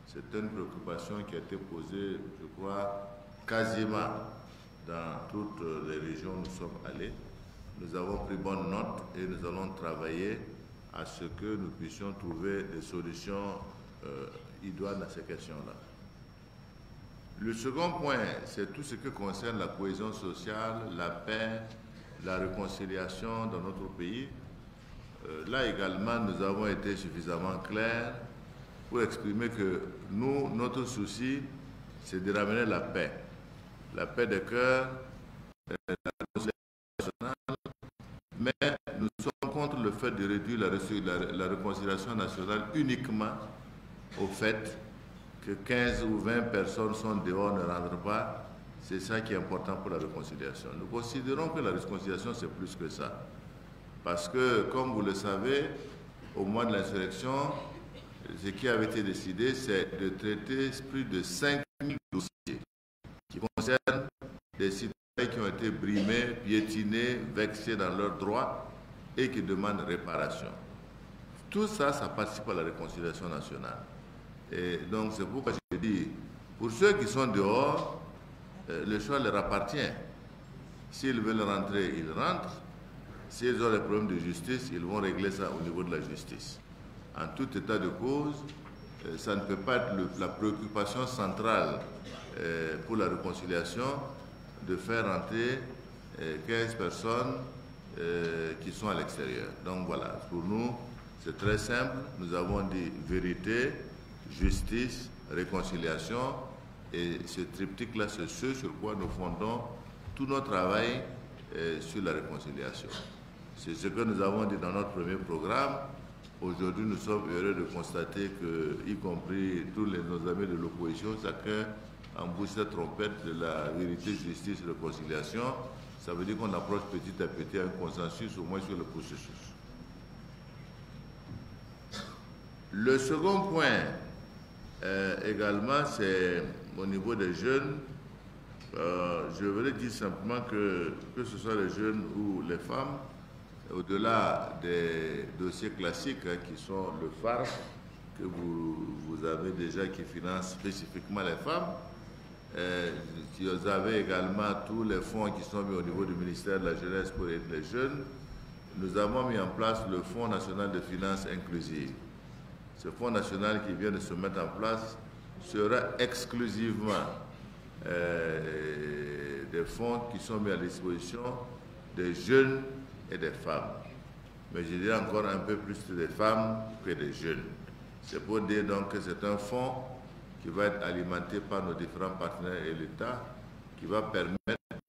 C'est une préoccupation qui a été posée, je crois, quasiment dans toutes les régions où nous sommes allés. Nous avons pris bonne note et nous allons travailler à ce que nous puissions trouver des solutions idoines à ces questions-là. Le second point, c'est tout ce qui concerne la cohésion sociale, la paix, la réconciliation dans notre pays. Là également, nous avons été suffisamment clairs pour exprimer que nous, notre souci, c'est de ramener la paix des cœurs, la réconciliation nationale, mais nous sommes contre le fait de réduire la réconciliation nationale uniquement au fait que 15 ou 20 personnes sont dehors, ne rentrent pas. C'est ça qui est important pour la réconciliation. Nous considérons que la réconciliation, c'est plus que ça. Parce que, comme vous le savez, au mois de l'insurrection, ce qui avait été décidé, c'est de traiter plus de 5000 dossiers qui concernent des citoyens qui ont été brimés, piétinés, vexés dans leurs droits et qui demandent réparation. Tout ça, ça participe à la réconciliation nationale. Et donc, c'est pourquoi je dis, pour ceux qui sont dehors, le choix leur appartient. S'ils veulent rentrer, ils rentrent. S'ils ont des problèmes de justice, ils vont régler ça au niveau de la justice. En tout état de cause, ça ne peut pas être la préoccupation centrale pour la réconciliation de faire rentrer 15 personnes qui sont à l'extérieur. Donc voilà, pour nous, c'est très simple. Nous avons dit vérité, justice, réconciliation, et ce triptyque-là, c'est ce sur quoi nous fondons tout notre travail sur la réconciliation. C'est ce que nous avons dit dans notre premier programme. Aujourd'hui, nous sommes heureux de constater que, y compris tous nos amis de l'opposition, chacun embouche cette trompette de la vérité, justice, réconciliation. Ça veut dire qu'on approche petit à petit à un consensus, au moins sur le processus. Le second point, également, c'est au niveau des jeunes. Je voudrais dire simplement que ce soit les jeunes ou les femmes, au-delà des dossiers classiques qui sont le phare que vous avez déjà qui finance spécifiquement les femmes, vous avez également tous les fonds qui sont mis au niveau du ministère de la Jeunesse pour aider les jeunes. Nous avons mis en place le Fonds national de finances inclusives. Ce fonds national qui vient de se mettre en place sera exclusivement des fonds qui sont mis à disposition des jeunes et des femmes. Mais je dirais encore un peu plus des femmes que des jeunes. C'est pour dire donc que c'est un fonds qui va être alimenté par nos différents partenaires et l'État, qui va permettre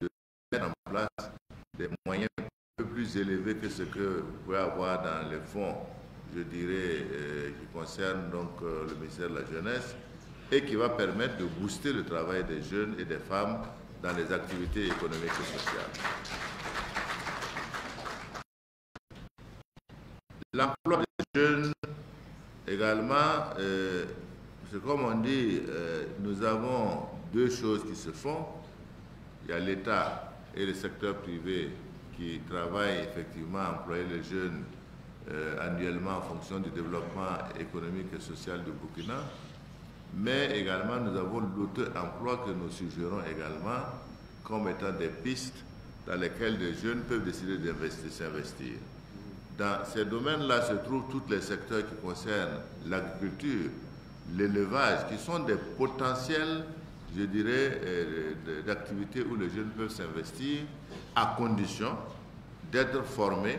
de mettre en place des moyens un peu plus élevés que ce que vous pouvez avoir dans les fonds, je dirais, qui concernent donc le ministère de la Jeunesse, et qui va permettre de booster le travail des jeunes et des femmes dans les activités économiques et sociales. L'emploi des jeunes, également, c'est comme on dit, nous avons deux choses qui se font. Il y a l'État et le secteur privé qui travaillent effectivement à employer les jeunes annuellement en fonction du développement économique et social du Burkina. Mais également, nous avons l'auto-emploi que nous suggérons également comme étant des pistes dans lesquelles les jeunes peuvent décider s'investir. Dans ces domaines-là se trouvent tous les secteurs qui concernent l'agriculture, l'élevage, qui sont des potentiels, je dirais, d'activités où les jeunes peuvent s'investir à condition d'être formés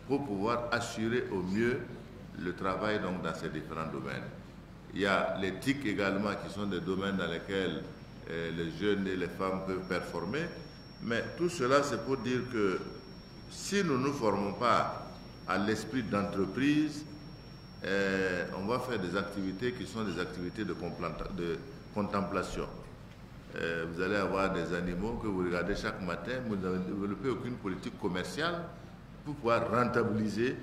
pour pouvoir assurer au mieux le travail donc, dans ces différents domaines. Il y a les TIC également, qui sont des domaines dans lesquels les jeunes et les femmes peuvent performer. Mais tout cela, c'est pour dire que si nous ne nous formons pas à l'esprit d'entreprise, on va faire des activités qui sont des activités de contemplation. Vous allez avoir des animaux que vous regardez chaque matin, vous n'avez développé aucune politique commerciale pour pouvoir rentabiliser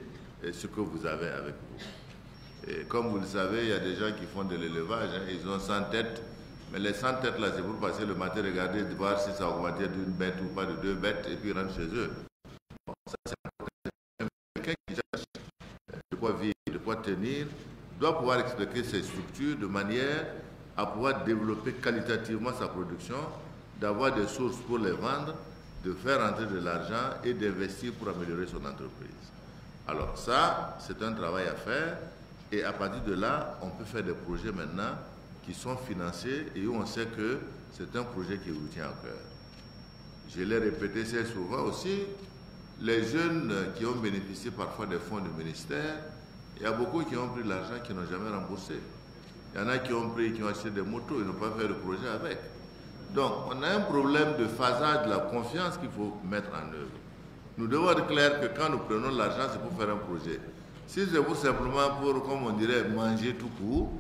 ce que vous avez avec vous. Et comme vous le savez, il y a des gens qui font de l'élevage, ils ont 100 têtes Mais les 100 têtes là, c'est pour passer le matin, regarder, voir si ça a augmenté d'une bête ou pas, de 2 bêtes, et puis rentrer chez eux. Bon, ça, c'est quelqu'un qui cherche de quoi vivre, de quoi tenir, doit pouvoir expliquer ses structures de manière à pouvoir développer qualitativement sa production, d'avoir des sources pour les vendre, de faire entrer de l'argent et d'investir pour améliorer son entreprise. Alors ça, c'est un travail à faire, et à partir de là, on peut faire des projets maintenant qui sont financés et où on sait que c'est un projet qui vous tient à cœur. Je l'ai répété assez souvent aussi, les jeunes qui ont bénéficié parfois des fonds du ministère, il y a beaucoup qui ont pris de l'argent qui n'ont jamais remboursé. Il y en a qui ont pris, qui ont acheté des motos, ils n'ont pas fait de projet avec. Donc, on a un problème de phasage de la confiance qu'il faut mettre en œuvre. Nous devons être clairs que quand nous prenons l'argent, c'est pour faire un projet. Si c'est pour simplement pour, comme on dirait, manger tout court,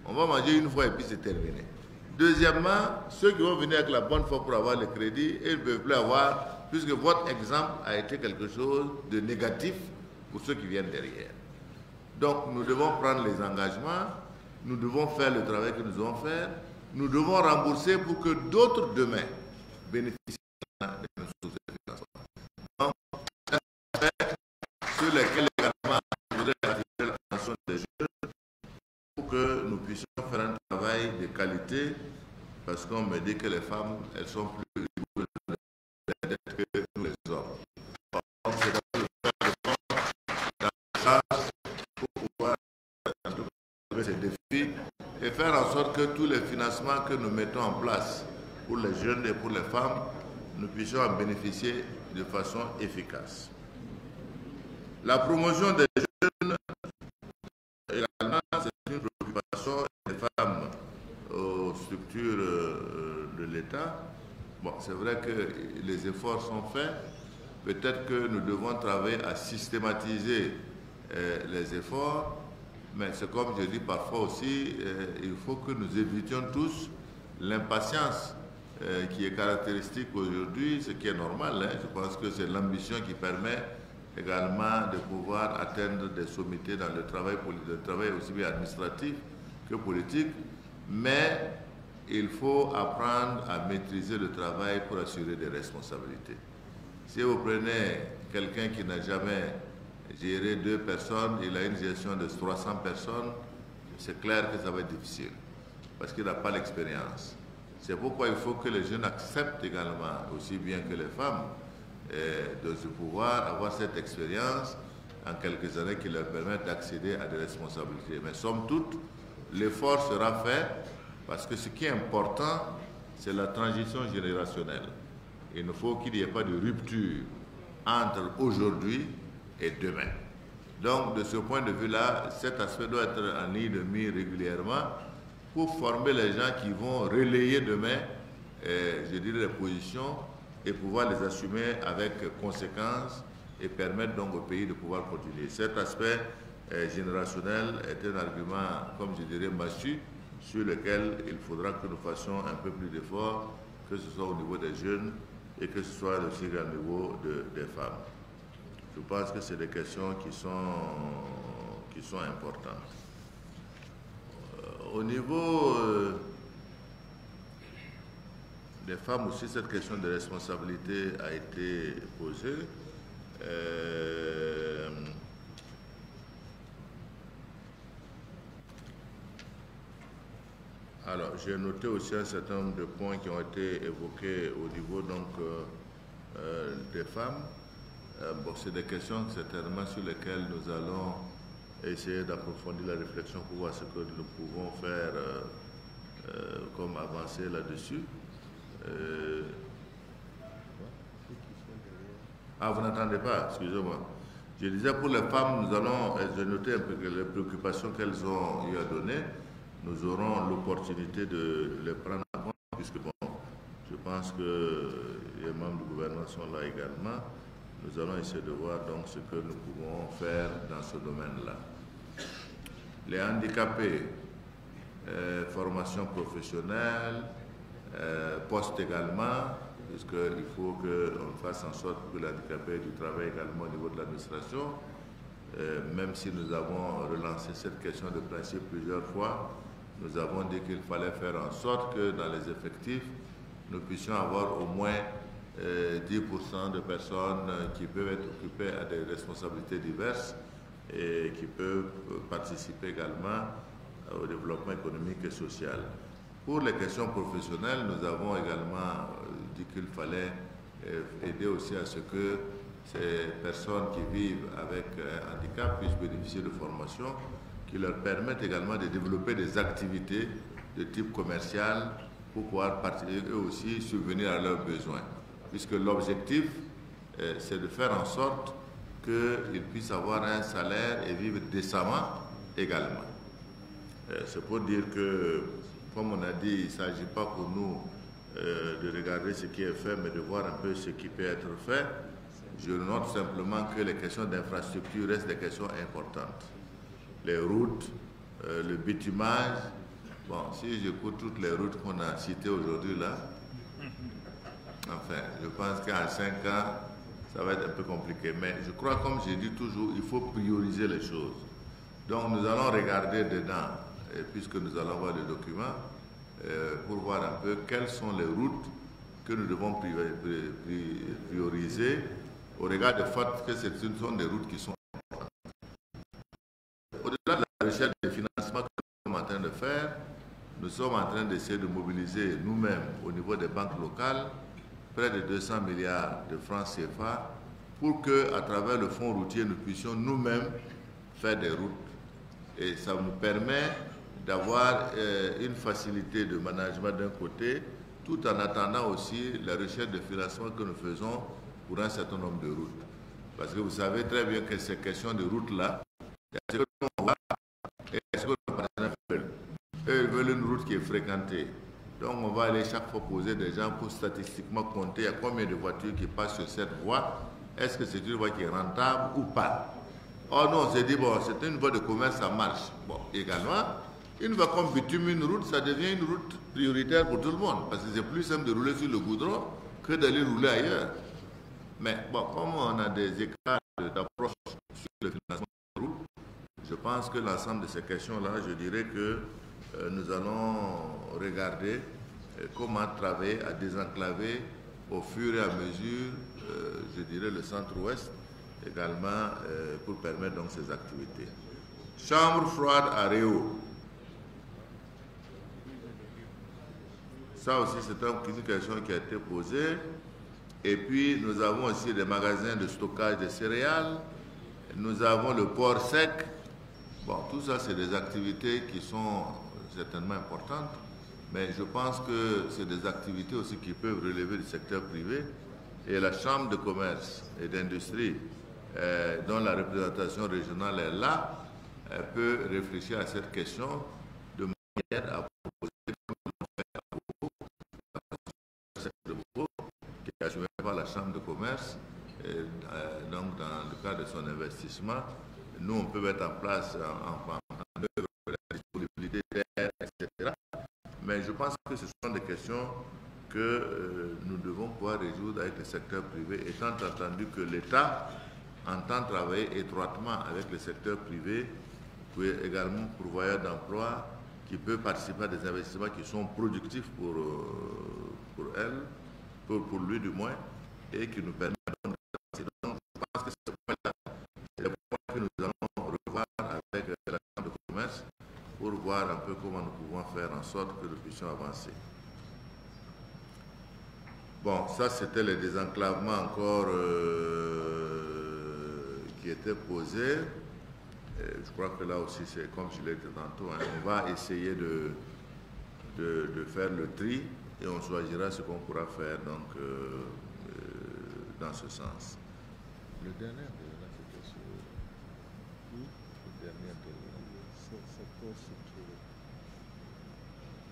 on va manger une fois et puis c'est terminé. Deuxièmement, ceux qui vont venir avec la bonne foi pour avoir le crédit, ils ne peuvent plus avoir, puisque votre exemple a été quelque chose de négatif pour ceux qui viennent derrière. Donc, nous devons prendre les engagements, nous devons faire le travail que nous devons faire, nous devons rembourser pour que d'autres demain bénéficient de nos sources de financement. Donc, c'est un aspect sur lequel également je voudrais attirer l'attention des jeunes pour que nous puissions faire un travail de qualité, parce qu'on me dit que les femmes, elles sont plus rigoureuses que nous les hommes. Donc, c'est à dire dans ça pour pouvoir trouver ces défis et faire en sorte que tous les financements que nous mettons en place pour les jeunes et pour les femmes, nous puissions en bénéficier de façon efficace. La promotion des jeunes, également, c'est une préoccupation des femmes aux structures de l'État. Bon, c'est vrai que les efforts sont faits. Peut-être que nous devons travailler à systématiser les efforts. Mais c'est comme je dis parfois aussi, il faut que nous évitions tous l'impatience qui est caractéristique aujourd'hui, ce qui est normal. Hein. Je pense que c'est l'ambition qui permet également de pouvoir atteindre des sommités dans le travail aussi bien administratif que politique. Mais il faut apprendre à maîtriser le travail pour assurer des responsabilités. Si vous prenez quelqu'un qui n'a jamais gérer 2 personnes, il a une gestion de 300 personnes, c'est clair que ça va être difficile, parce qu'il n'a pas l'expérience. C'est pourquoi il faut que les jeunes acceptent également, aussi bien que les femmes, de pouvoir avoir cette expérience en quelques années qui leur permettent d'accéder à des responsabilités. Mais somme toute, l'effort sera fait, parce que ce qui est important, c'est la transition générationnelle. Il ne faut qu'il n'y ait pas de rupture entre aujourd'hui et demain. Donc, de ce point de vue-là, cet aspect doit être en ligne de mire régulièrement pour former les gens qui vont relayer demain, je dirais, les positions et pouvoir les assumer avec conséquence et permettre donc au pays de pouvoir continuer. Cet aspect générationnel est un argument, comme je dirais, massue, sur lequel il faudra que nous fassions un peu plus d'efforts, que ce soit au niveau des jeunes et que ce soit aussi au niveau des femmes. Je pense que c'est des questions qui sont importantes. Au niveau des femmes aussi, cette question de responsabilité a été posée. Alors, j'ai noté aussi un certain nombre de points qui ont été évoqués au niveau donc, des femmes. Bon, c'est des questions certainement sur lesquelles nous allons essayer d'approfondir la réflexion pour voir ce que nous pouvons faire comme avancée là-dessus. Ah, vous n'entendez pas, excusez-moi. Je disais pour les femmes, nous allons, j'ai noté un peu les préoccupations qu'elles ont eu à donner. Nous aurons l'opportunité de les prendre en compte, puisque bon, je pense que les membres du gouvernement sont là également. Nous allons essayer de voir donc ce que nous pouvons faire dans ce domaine-là. Les handicapés, formation professionnelle, poste également, puisqu'il faut qu'on fasse en sorte que les handicapés aient du travail également au niveau de l'administration, même si nous avons relancé cette question de principe plusieurs fois, nous avons dit qu'il fallait faire en sorte que dans les effectifs, nous puissions avoir au moins 10% de personnes qui peuvent être occupées à des responsabilités diverses et qui peuvent participer également au développement économique et social. Pour les questions professionnelles, nous avons également dit qu'il fallait aider aussi à ce que ces personnes qui vivent avec un handicap puissent bénéficier de formations qui leur permettent également de développer des activités de type commercial pour pouvoir eux aussi subvenir à leurs besoins. Puisque l'objectif, c'est de faire en sorte qu'ils puissent avoir un salaire et vivre décemment également. C'est pour dire que, comme on a dit, il ne s'agit pas pour nous de regarder ce qui est fait, mais de voir un peu ce qui peut être fait. Je note simplement que les questions d'infrastructure restent des questions importantes. Les routes, le bitumage. Bon, si j'écoute toutes les routes qu'on a citées aujourd'hui là, enfin, je pense qu'en 5 ans, ça va être un peu compliqué. Mais je crois, comme j'ai dit toujours, il faut prioriser les choses. Donc nous allons regarder dedans, et puisque nous allons voir les documents, pour voir un peu quelles sont les routes que nous devons prioriser au regard du fait que ce sont des routes qui sont importantes. Au-delà de la recherche des financements que nous sommes en train de faire, nous sommes en train d'essayer de mobiliser nous-mêmes au niveau des banques locales près de 200 milliards de francs CFA pour que, à travers le fonds routier, nous puissions nous-mêmes faire des routes. Et ça nous permet d'avoir une facilité de management d'un côté, tout en attendant aussi la recherche de financement que nous faisons pour un certain nombre de routes. Parce que vous savez très bien que ces questions de routes-là, ce que l'on voit et ce que nos partenaires veulent. Eux, ils veulent une route qui est fréquentée. Donc on va aller chaque fois poser des gens pour statistiquement compter à combien de voitures qui passent sur cette voie. Est-ce que c'est une voie qui est rentable ou pas? Oh non, on s'est dit, bon, c'est une voie de commerce, ça marche. Bon, également, une fois qu'on bitume une route, ça devient une route prioritaire pour tout le monde. Parce que c'est plus simple de rouler sur le goudron que d'aller rouler ailleurs. Mais bon, comme on a des écarts d'approche sur le financement de route, je pense que l'ensemble de ces questions-là, je dirais que nous allons regarder comment travailler à désenclaver au fur et à mesure, je dirais, le centre-ouest également pour permettre donc ces activités. Chambre froide à Réau. Ça aussi, c'est une question qui a été posée. Et puis, nous avons aussi des magasins de stockage de céréales. Nous avons le port sec. Bon, tout ça, c'est des activités qui sont certainement importantes. Mais je pense que c'est des activités aussi qui peuvent relever du secteur privé. Et la Chambre de commerce et d'industrie, dont la représentation régionale est là, peut réfléchir à cette question de manière à proposer qui est assumé par la Chambre de commerce. Et, donc, dans le cadre de son investissement, nous, on peut mettre en place en œuvre la disponibilité d'air, etc. Mais je pense que ce sont des questions que nous devons pouvoir résoudre avec le secteur privé, étant entendu que l'État entend travailler étroitement avec le secteur privé, qui est également pourvoyeur d'emplois, qui peut participer à des investissements qui sont productifs pour elle, pour lui du moins, et qui nous permettent d'avancer. Donc, je pense que c'est le point que nous allons revoir avec la Chambre de commerce pour voir un peu comment nous pouvons faire en sorte que nous puissions avancer. Bon, ça c'était le désenclavement encore qui était posé. Je crois que là aussi, c'est comme je l'ai dit tantôt, hein, on va essayer de faire le tri et on choisira ce qu'on pourra faire donc, dans ce sens. Le dernier intervenant, c'était sur... Le dernier intervenant, secteur structuré.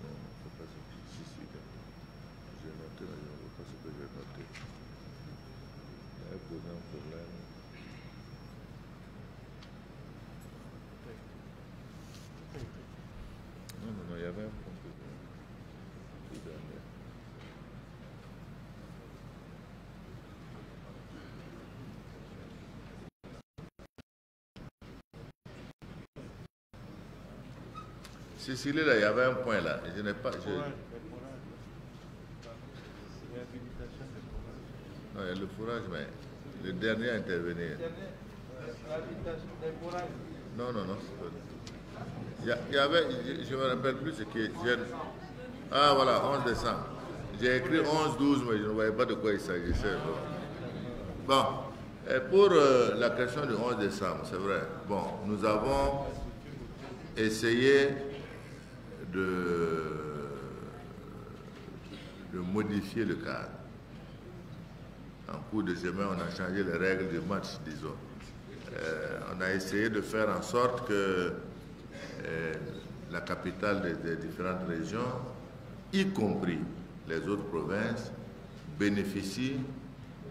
Non, il ne faut pas se dire. Si, j'ai noté, mais je ne vois pas ce que j'ai noté. Il y a posé un problème. Non, il y avait un point le dernier. Cécilie, là, il y avait un point là. Je n'ai pas... Non, il y a le fourrage, mais le dernier à intervenir. Non. Il y avait, je ne me rappelle plus ce qui est... Ah voilà, 11 décembre. J'ai écrit 11-12, mais je ne voyais pas de quoi il s'agissait. Bon, et pour la question du 11 décembre, c'est vrai. Bon, nous avons essayé de modifier le cadre. En cours de semaine, on a changé les règles du match, disons. On a essayé de faire en sorte que la capitale des différentes régions, y compris les autres provinces, bénéficient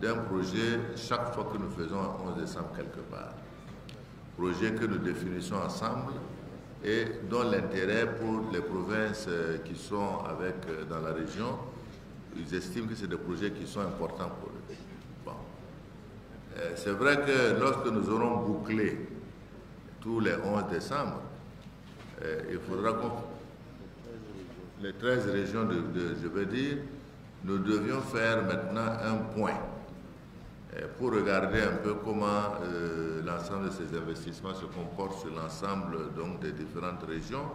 d'un projet chaque fois que nous faisons un 11 décembre quelque part. Projet que nous définissons ensemble et dont l'intérêt pour les provinces qui sont dans la région, ils estiment que c'est des projets qui sont importants pour eux. Bon. C'est vrai que lorsque nous aurons bouclé tous les 11 décembre, il faudra qu'on... Les 13 régions, je veux dire, nous devions faire maintenant un point pour regarder un peu comment l'ensemble de ces investissements se comporte sur l'ensemble des différentes régions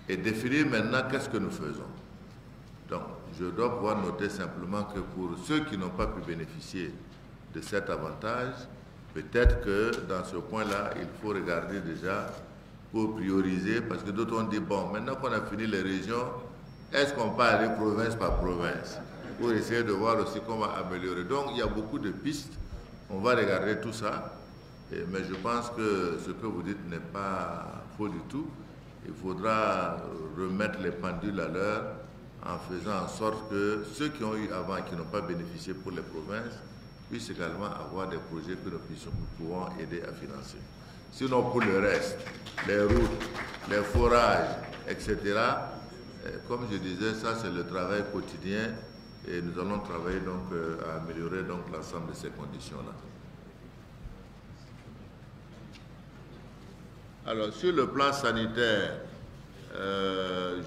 et définir maintenant qu'est-ce que nous faisons. Donc, je dois pouvoir noter simplement que pour ceux qui n'ont pas pu bénéficier de cet avantage, peut-être que dans ce point-là, il faut regarder déjà pour prioriser, parce que d'autres ont dit, bon, maintenant qu'on a fini les régions, est-ce qu'on peut aller province par province pour essayer de voir aussi comment améliorer. Donc, il y a beaucoup de pistes, on va regarder tout ça, mais je pense que ce que vous dites n'est pas faux du tout. Il faudra remettre les pendules à l'heure en faisant en sorte que ceux qui ont eu avant et qui n'ont pas bénéficié pour les provinces puissent également avoir des projets que nous pouvons aider à financer. Sinon, pour le reste, les routes, les forages, etc., comme je disais, ça c'est le travail quotidien et nous allons travailler donc à améliorer donc l'ensemble de ces conditions-là. Alors, sur le plan sanitaire,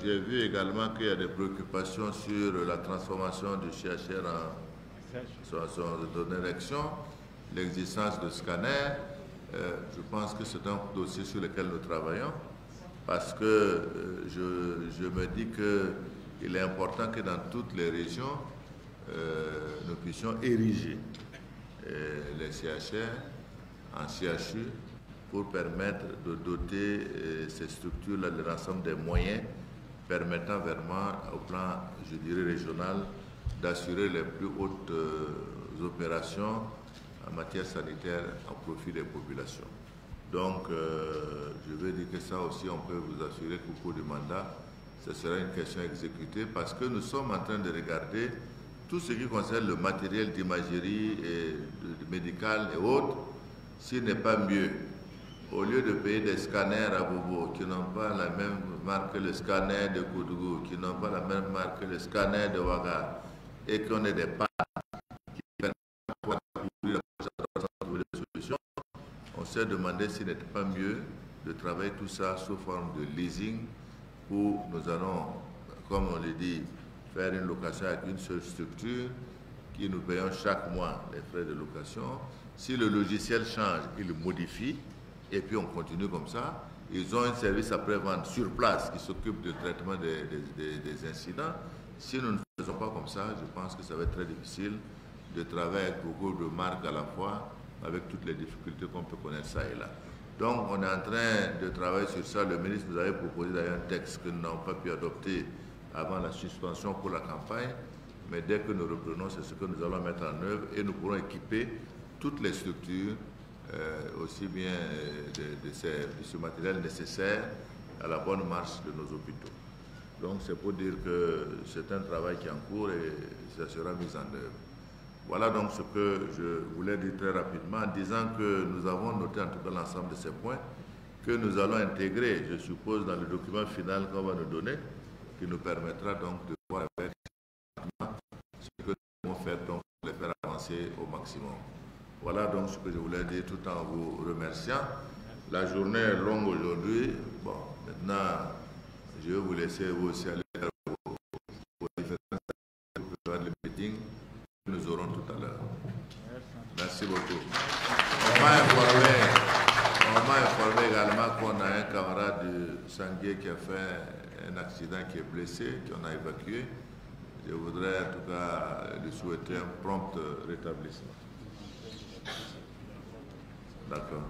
j'ai vu également qu'il y a des préoccupations sur la transformation du CHR en son érection, l'existence de scanners. Je pense que c'est un dossier sur lequel nous travaillons parce que je me dis qu'il est important que dans toutes les régions, nous puissions ériger les CHR en CHU pour permettre de doter ces structures-là de l'ensemble des moyens permettant vraiment, au plan, je dirais, régional, d'assurer les plus hautes opérations en matière sanitaire en profit des populations. Donc, je veux dire que ça aussi, on peut vous assurer qu'au cours du mandat, ce sera une question exécutée parce que nous sommes en train de regarder tout ce qui concerne le matériel d'imagerie médicale et autres, s'il n'est pas mieux, au lieu de payer des scanners à Bobo qui n'ont pas la même marque que le scanner de Koudougou, qui n'ont pas la même marque que le scanner de Ouaga, et qu'on ait des parts qui permettent de trouver des solutions, on s'est demandé s'il n'était pas mieux de travailler tout ça sous forme de leasing où nous allons, comme on le dit, faire une location avec une seule structure qui nous payons chaque mois les frais de location. Si le logiciel change, il le modifie et puis on continue comme ça. Ils ont un service après-vente sur place qui s'occupe du traitement des incidents. Si nous ne faisons pas comme ça, je pense que ça va être très difficile de travailler avec beaucoup de marques à la fois, avec toutes les difficultés qu'on peut connaître ça et là. Donc, on est en train de travailler sur ça. Le ministre nous avait proposé d'ailleurs un texte que nous n'avons pas pu adopter avant la suspension pour la campagne. Mais dès que nous reprenons, c'est ce que nous allons mettre en œuvre et nous pourrons équiper toutes les structures, aussi bien de ce matériel nécessaire à la bonne marche de nos hôpitaux. Donc, c'est pour dire que c'est un travail qui est en cours et ça sera mis en œuvre. Voilà donc ce que je voulais dire très rapidement en disant que nous avons noté en tout cas l'ensemble de ces points que nous allons intégrer, je suppose, dans le document final qu'on va nous donner, qui nous permettra donc de voir avec ce que nous devons faire donc pour les faire avancer au maximum. Voilà donc ce que je voulais dire tout en vous remerciant. La journée est longue aujourd'hui. Bon, maintenant, Je vais vous laisser vous aussi aller aux différents le meeting que nous aurons tout à l'heure. Merci beaucoup. On m'a informé également qu'on a un camarade de Sanguier qui a fait un accident, qui est blessé, qu'on a évacué. Je voudrais en tout cas lui souhaiter un prompt rétablissement. D'accord.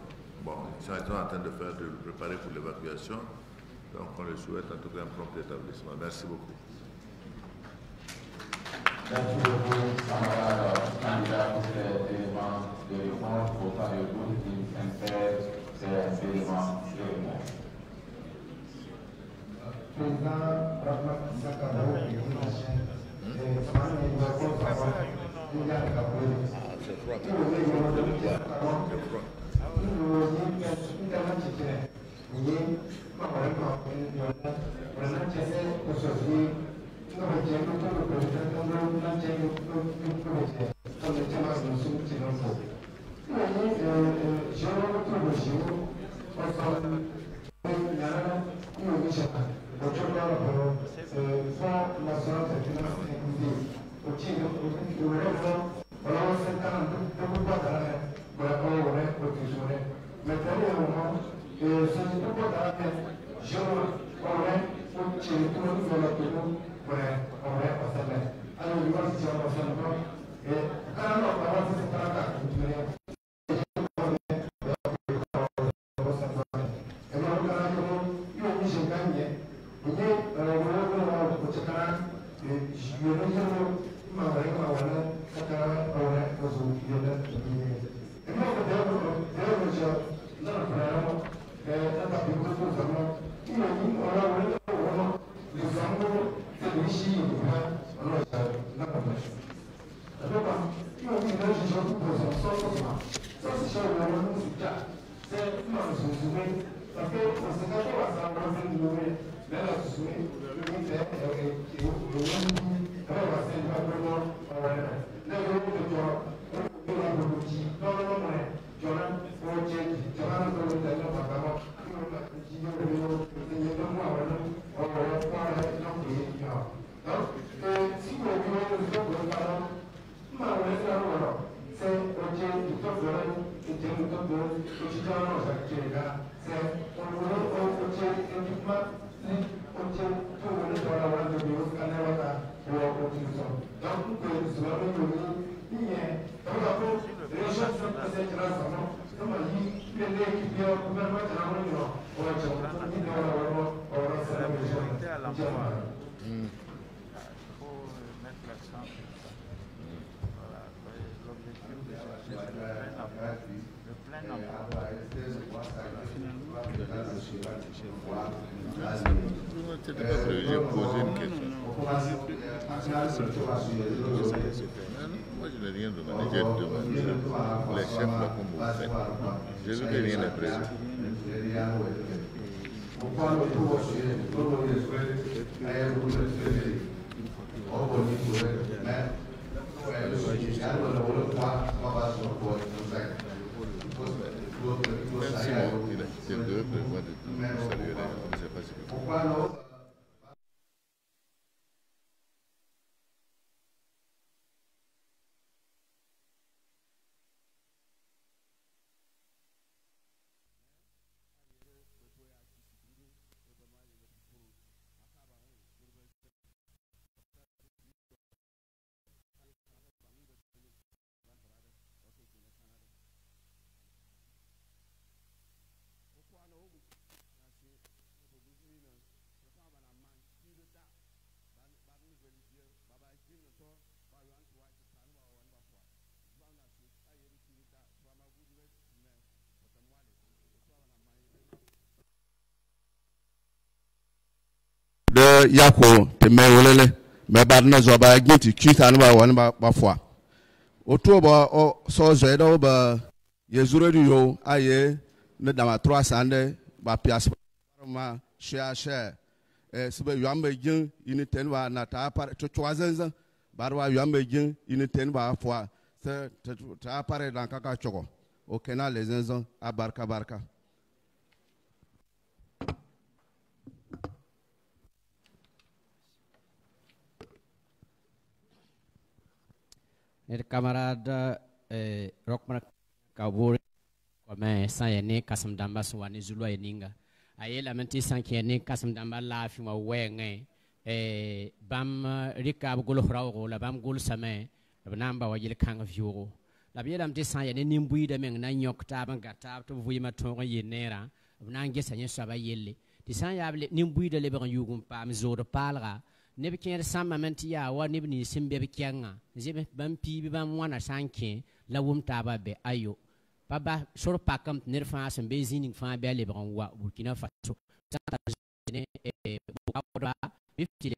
Bon, ils sont en train de préparer pour l'évacuation. Donc on lui souhaite en tout cas un prompt rétablissement. Merci beaucoup. Merci beaucoup, camarades candidats, pour ces éléments de réponse. Au temps de vous, qui insèrent ces éléments de réponse. Président Rahmat Sakabo, J'ai posé une question. Moi, je n'ai rien demandé. J'ai demandé les chefs là comme vous faites. Je ne vais rien impressionner. Même si il a quitté deux, moi de saluer, je ne sais pas ce que de yako te mewolele me badna zoba ginti kitan ba wan ba fwa otoba o so zedo ba yezure du yo aye ne dama 300 ba pias ma share sebe yambe jin ini ten ba na ta par to choazenza barwa yambe jin ini ten ba fwa ta pare dans kaka choko au canal les zinzans à barka Et camarade Rockmark Kabore, comme ça y est né, Kassam Damba Swane Zulu et Ninga. Aye la menti sans qui est né, Kassam Damba la fima wenge, bam Rikab Golofrao, la bam Gol Same, le Namba ou Yel Kang Vioro. La bière d'amti sans y est né, Nimbui de Meng, Nanyok Tab, Gatab, to Vima Tonga Yenera, Nanges and Yesaba Yelle. The San Yable Nimbui de Lebanon Yugum Pam Zor Palra. Never can some momentia, one evening sim baby kyanga, Zib Bampi Bam one a sanke, La Wum Taba be Ayo. Baba short packam near fast and basing fine belly on what Burkina Faso. Fifty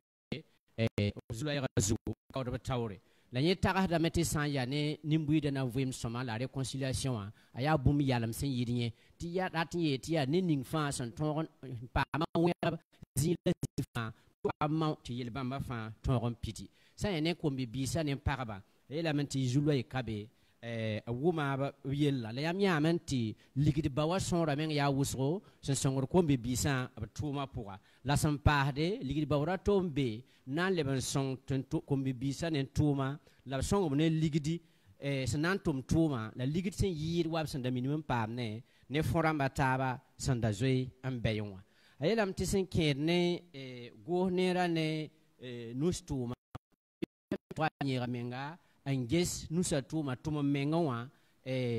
Zulaira Zoo out of a tower. Lanyeta da Meti Sanyane, Nimbuid and Avim Somala reconciliation. I have boom yalam sen yidin, Tia Ratia, Tia, Ninning fast and torn Pama web Zila. Amount to Yelbamba fan, Toron Pity. Say an equal be Bisan and Paraba, Elementi Zulu Cabe, a woman Yella, Layamiamenti, Liquid Bawa Son Ramen Yawusro, Sanson Combi Bisan of Tuma Pua, Lassan Parde, Liquid Bawa Tombe, Nan Leban Song to Combi Bisan and Tuma, La Song of Ne Ligidi, Sanantum Tuma, La Ligitin Yid Wabs and the minimum Pamne, Ne Foramba Taba, Sandazwe and Bayonwa. Ayelam tisen kene go nera ne nustuma twa nyera menga anges nusa tuma menga wa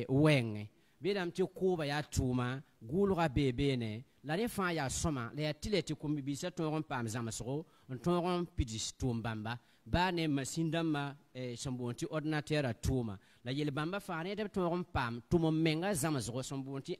wenge bedam ti kuba ya tuma gulura bebe ne la ne fa ya soma le atileti kumbi bisa toron pam zamasro toron pidis tumbamba ba ne masindama sambonti ordinateur tuma la yele bamba fa ne de toron pam menga zamasro sambonti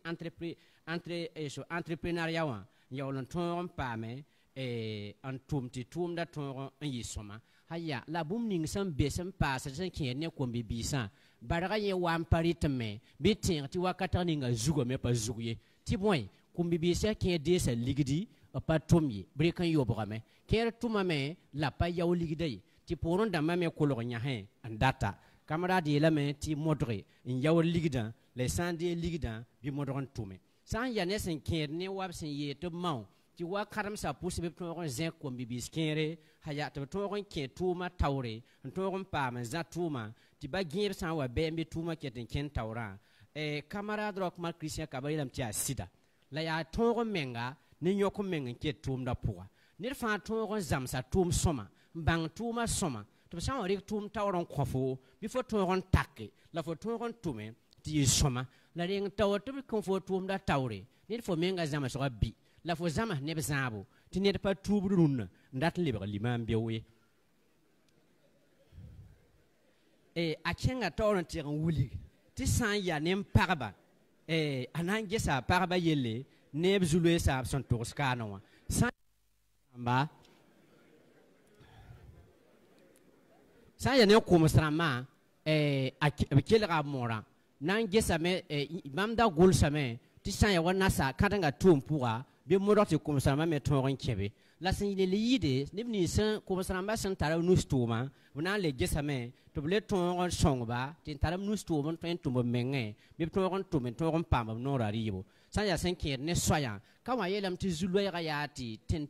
entrepreneuria wa yawlan ton pame an tumti tumda ton an yisoma haya la bum ning sam besam pasa san kene ko bi bisa baraga ye wan paritme bitin ti wakata ninga zugo me pa zuguye ti boy ko bi bisa ke de sa ligidi pa tomye brekan yo brame ke tuma me la pa yaw ligidai ti poron da mame ko lo nya he an data camarade la me ti modre in yaw ligida les sandi ligida bi modron tume san ya ne sen kene wab sen ye to maw ti wa karam sa pusi be to ron zen ko bi skere haya to ron ke tuma tawre to ron pa ma za tuma ti ba gir san wa be mbi tuma ke ten ken tawra camarade Rockmark Christian Kabaylam ti asida la ya to ron menga ni nyoko menga ke tum da puwa ni fa to ron zamsa tum soma bang tuma soma to san wa rik tum tawron khofo bi fo to ron takke la fo to ron tume ti soma la ring taw to ko fo tum da tawre ni fo menga zama so bi la fo zama ne bezabo ti ne pa tubrun ndat libre limam bewe a kenga tawron ti wuli ti san ya ne paraba anan gesa paraba yele ne bzulu sa son toskano san ba san ya ne ko musrama a kelra mora nan gesa me mamda gol same ti san ya wana sa kadanga tum puwa be modoti ko sama me toron kebe la sin le yide ne ni san ko sama san tara nustuma wana le gesa me to ble toron songba tin tara nustuma to entumbo menge be toron tumen toron pamba nora ribo san ya san ke ne soya kama yelam ti zulu ya yati tin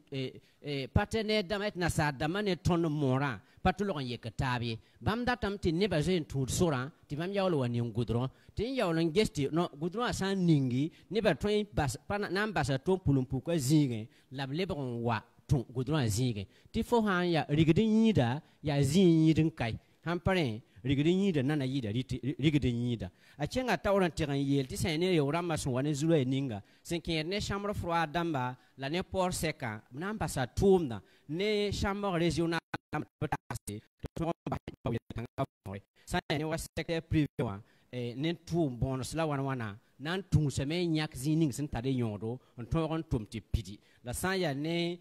partenaire damet na sa damane ton mora patulon yekatabi bam datam ti ne ba jen tout sora ti bam yawlo wani ngudron tin yawlo ngesti no gudron asan ningi ne ba toin bas pana namba sa ton pulumpu ko zinge la lebron wa ton gudron zinge ti fo han ya rigidin yida ya zin yidin kai han pare rigidin yida nana yida rigidin yida a cenga tawran tiran yel ti sen ne yawra masun wani zulu ninga sen ke ne chambre froide damba la ne port seka namba sa tumna ne chambre régionale sa ne wa secteur privé wa ne tum bon sla wana nan tum seme nyak zining sen tade yondo on toron tum ti pidi la san ya ne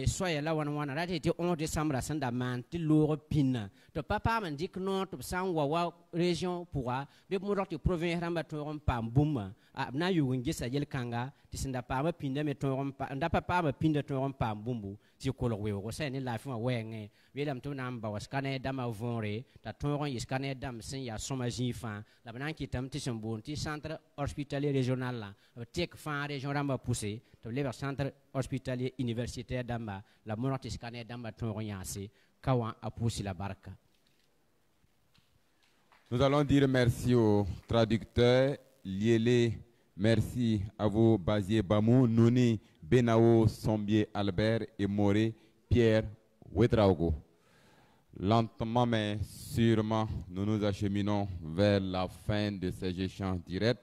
soya la wana rate ti 11 décembre sanda man ti loro pinna to papa man dik no to san wa région pourra be mo roti province ramba toron pam bumma na yugo ngisa yel kanga ti senda pa ma pinda me toron pa nda papa ma pinda toron pam bumbu ti kolo we ko sa ne la fi wa wenge welam to namba was kane dama vonre ta toron is kane dam sen ya soma jifa la banan ki tam ti sambon ti centre hospitalier régional la tek fa région ramba poussé to le centre hospitalier universitaire damba la monotis kane damba toron yasi kawa a poussé la barka Nous allons dire merci aux traducteurs. Liélé, merci à vous, Bazier Bamou, Nouni, Benao, Sombier, Albert et Moré, Pierre, Ouedraogo. Lentement mais sûrement, nous nous acheminons vers la fin de ces échanges directs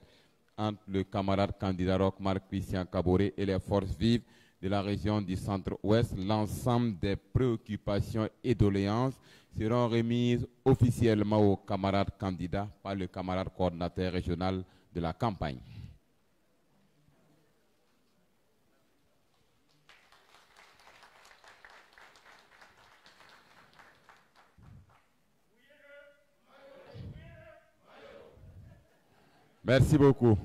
entre le camarade candidat Roch Marc Christian Kaboré et les forces vives de la région du Centre-Ouest. L'ensemble des préoccupations et doléances seront remises officiellement au camarade candidat par le camarade coordinateur régional de la campagne. Merci beaucoup.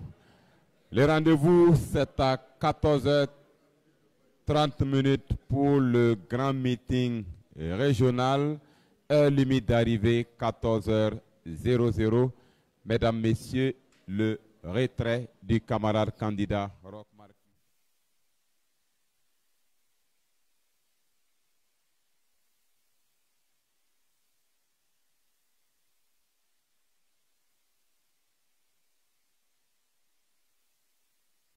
Le rendez-vous, c'est à 14h30 pour le grand meeting régional. Heure limite d'arrivée 14h00. Mesdames, Messieurs, le retrait du camarade candidat Roch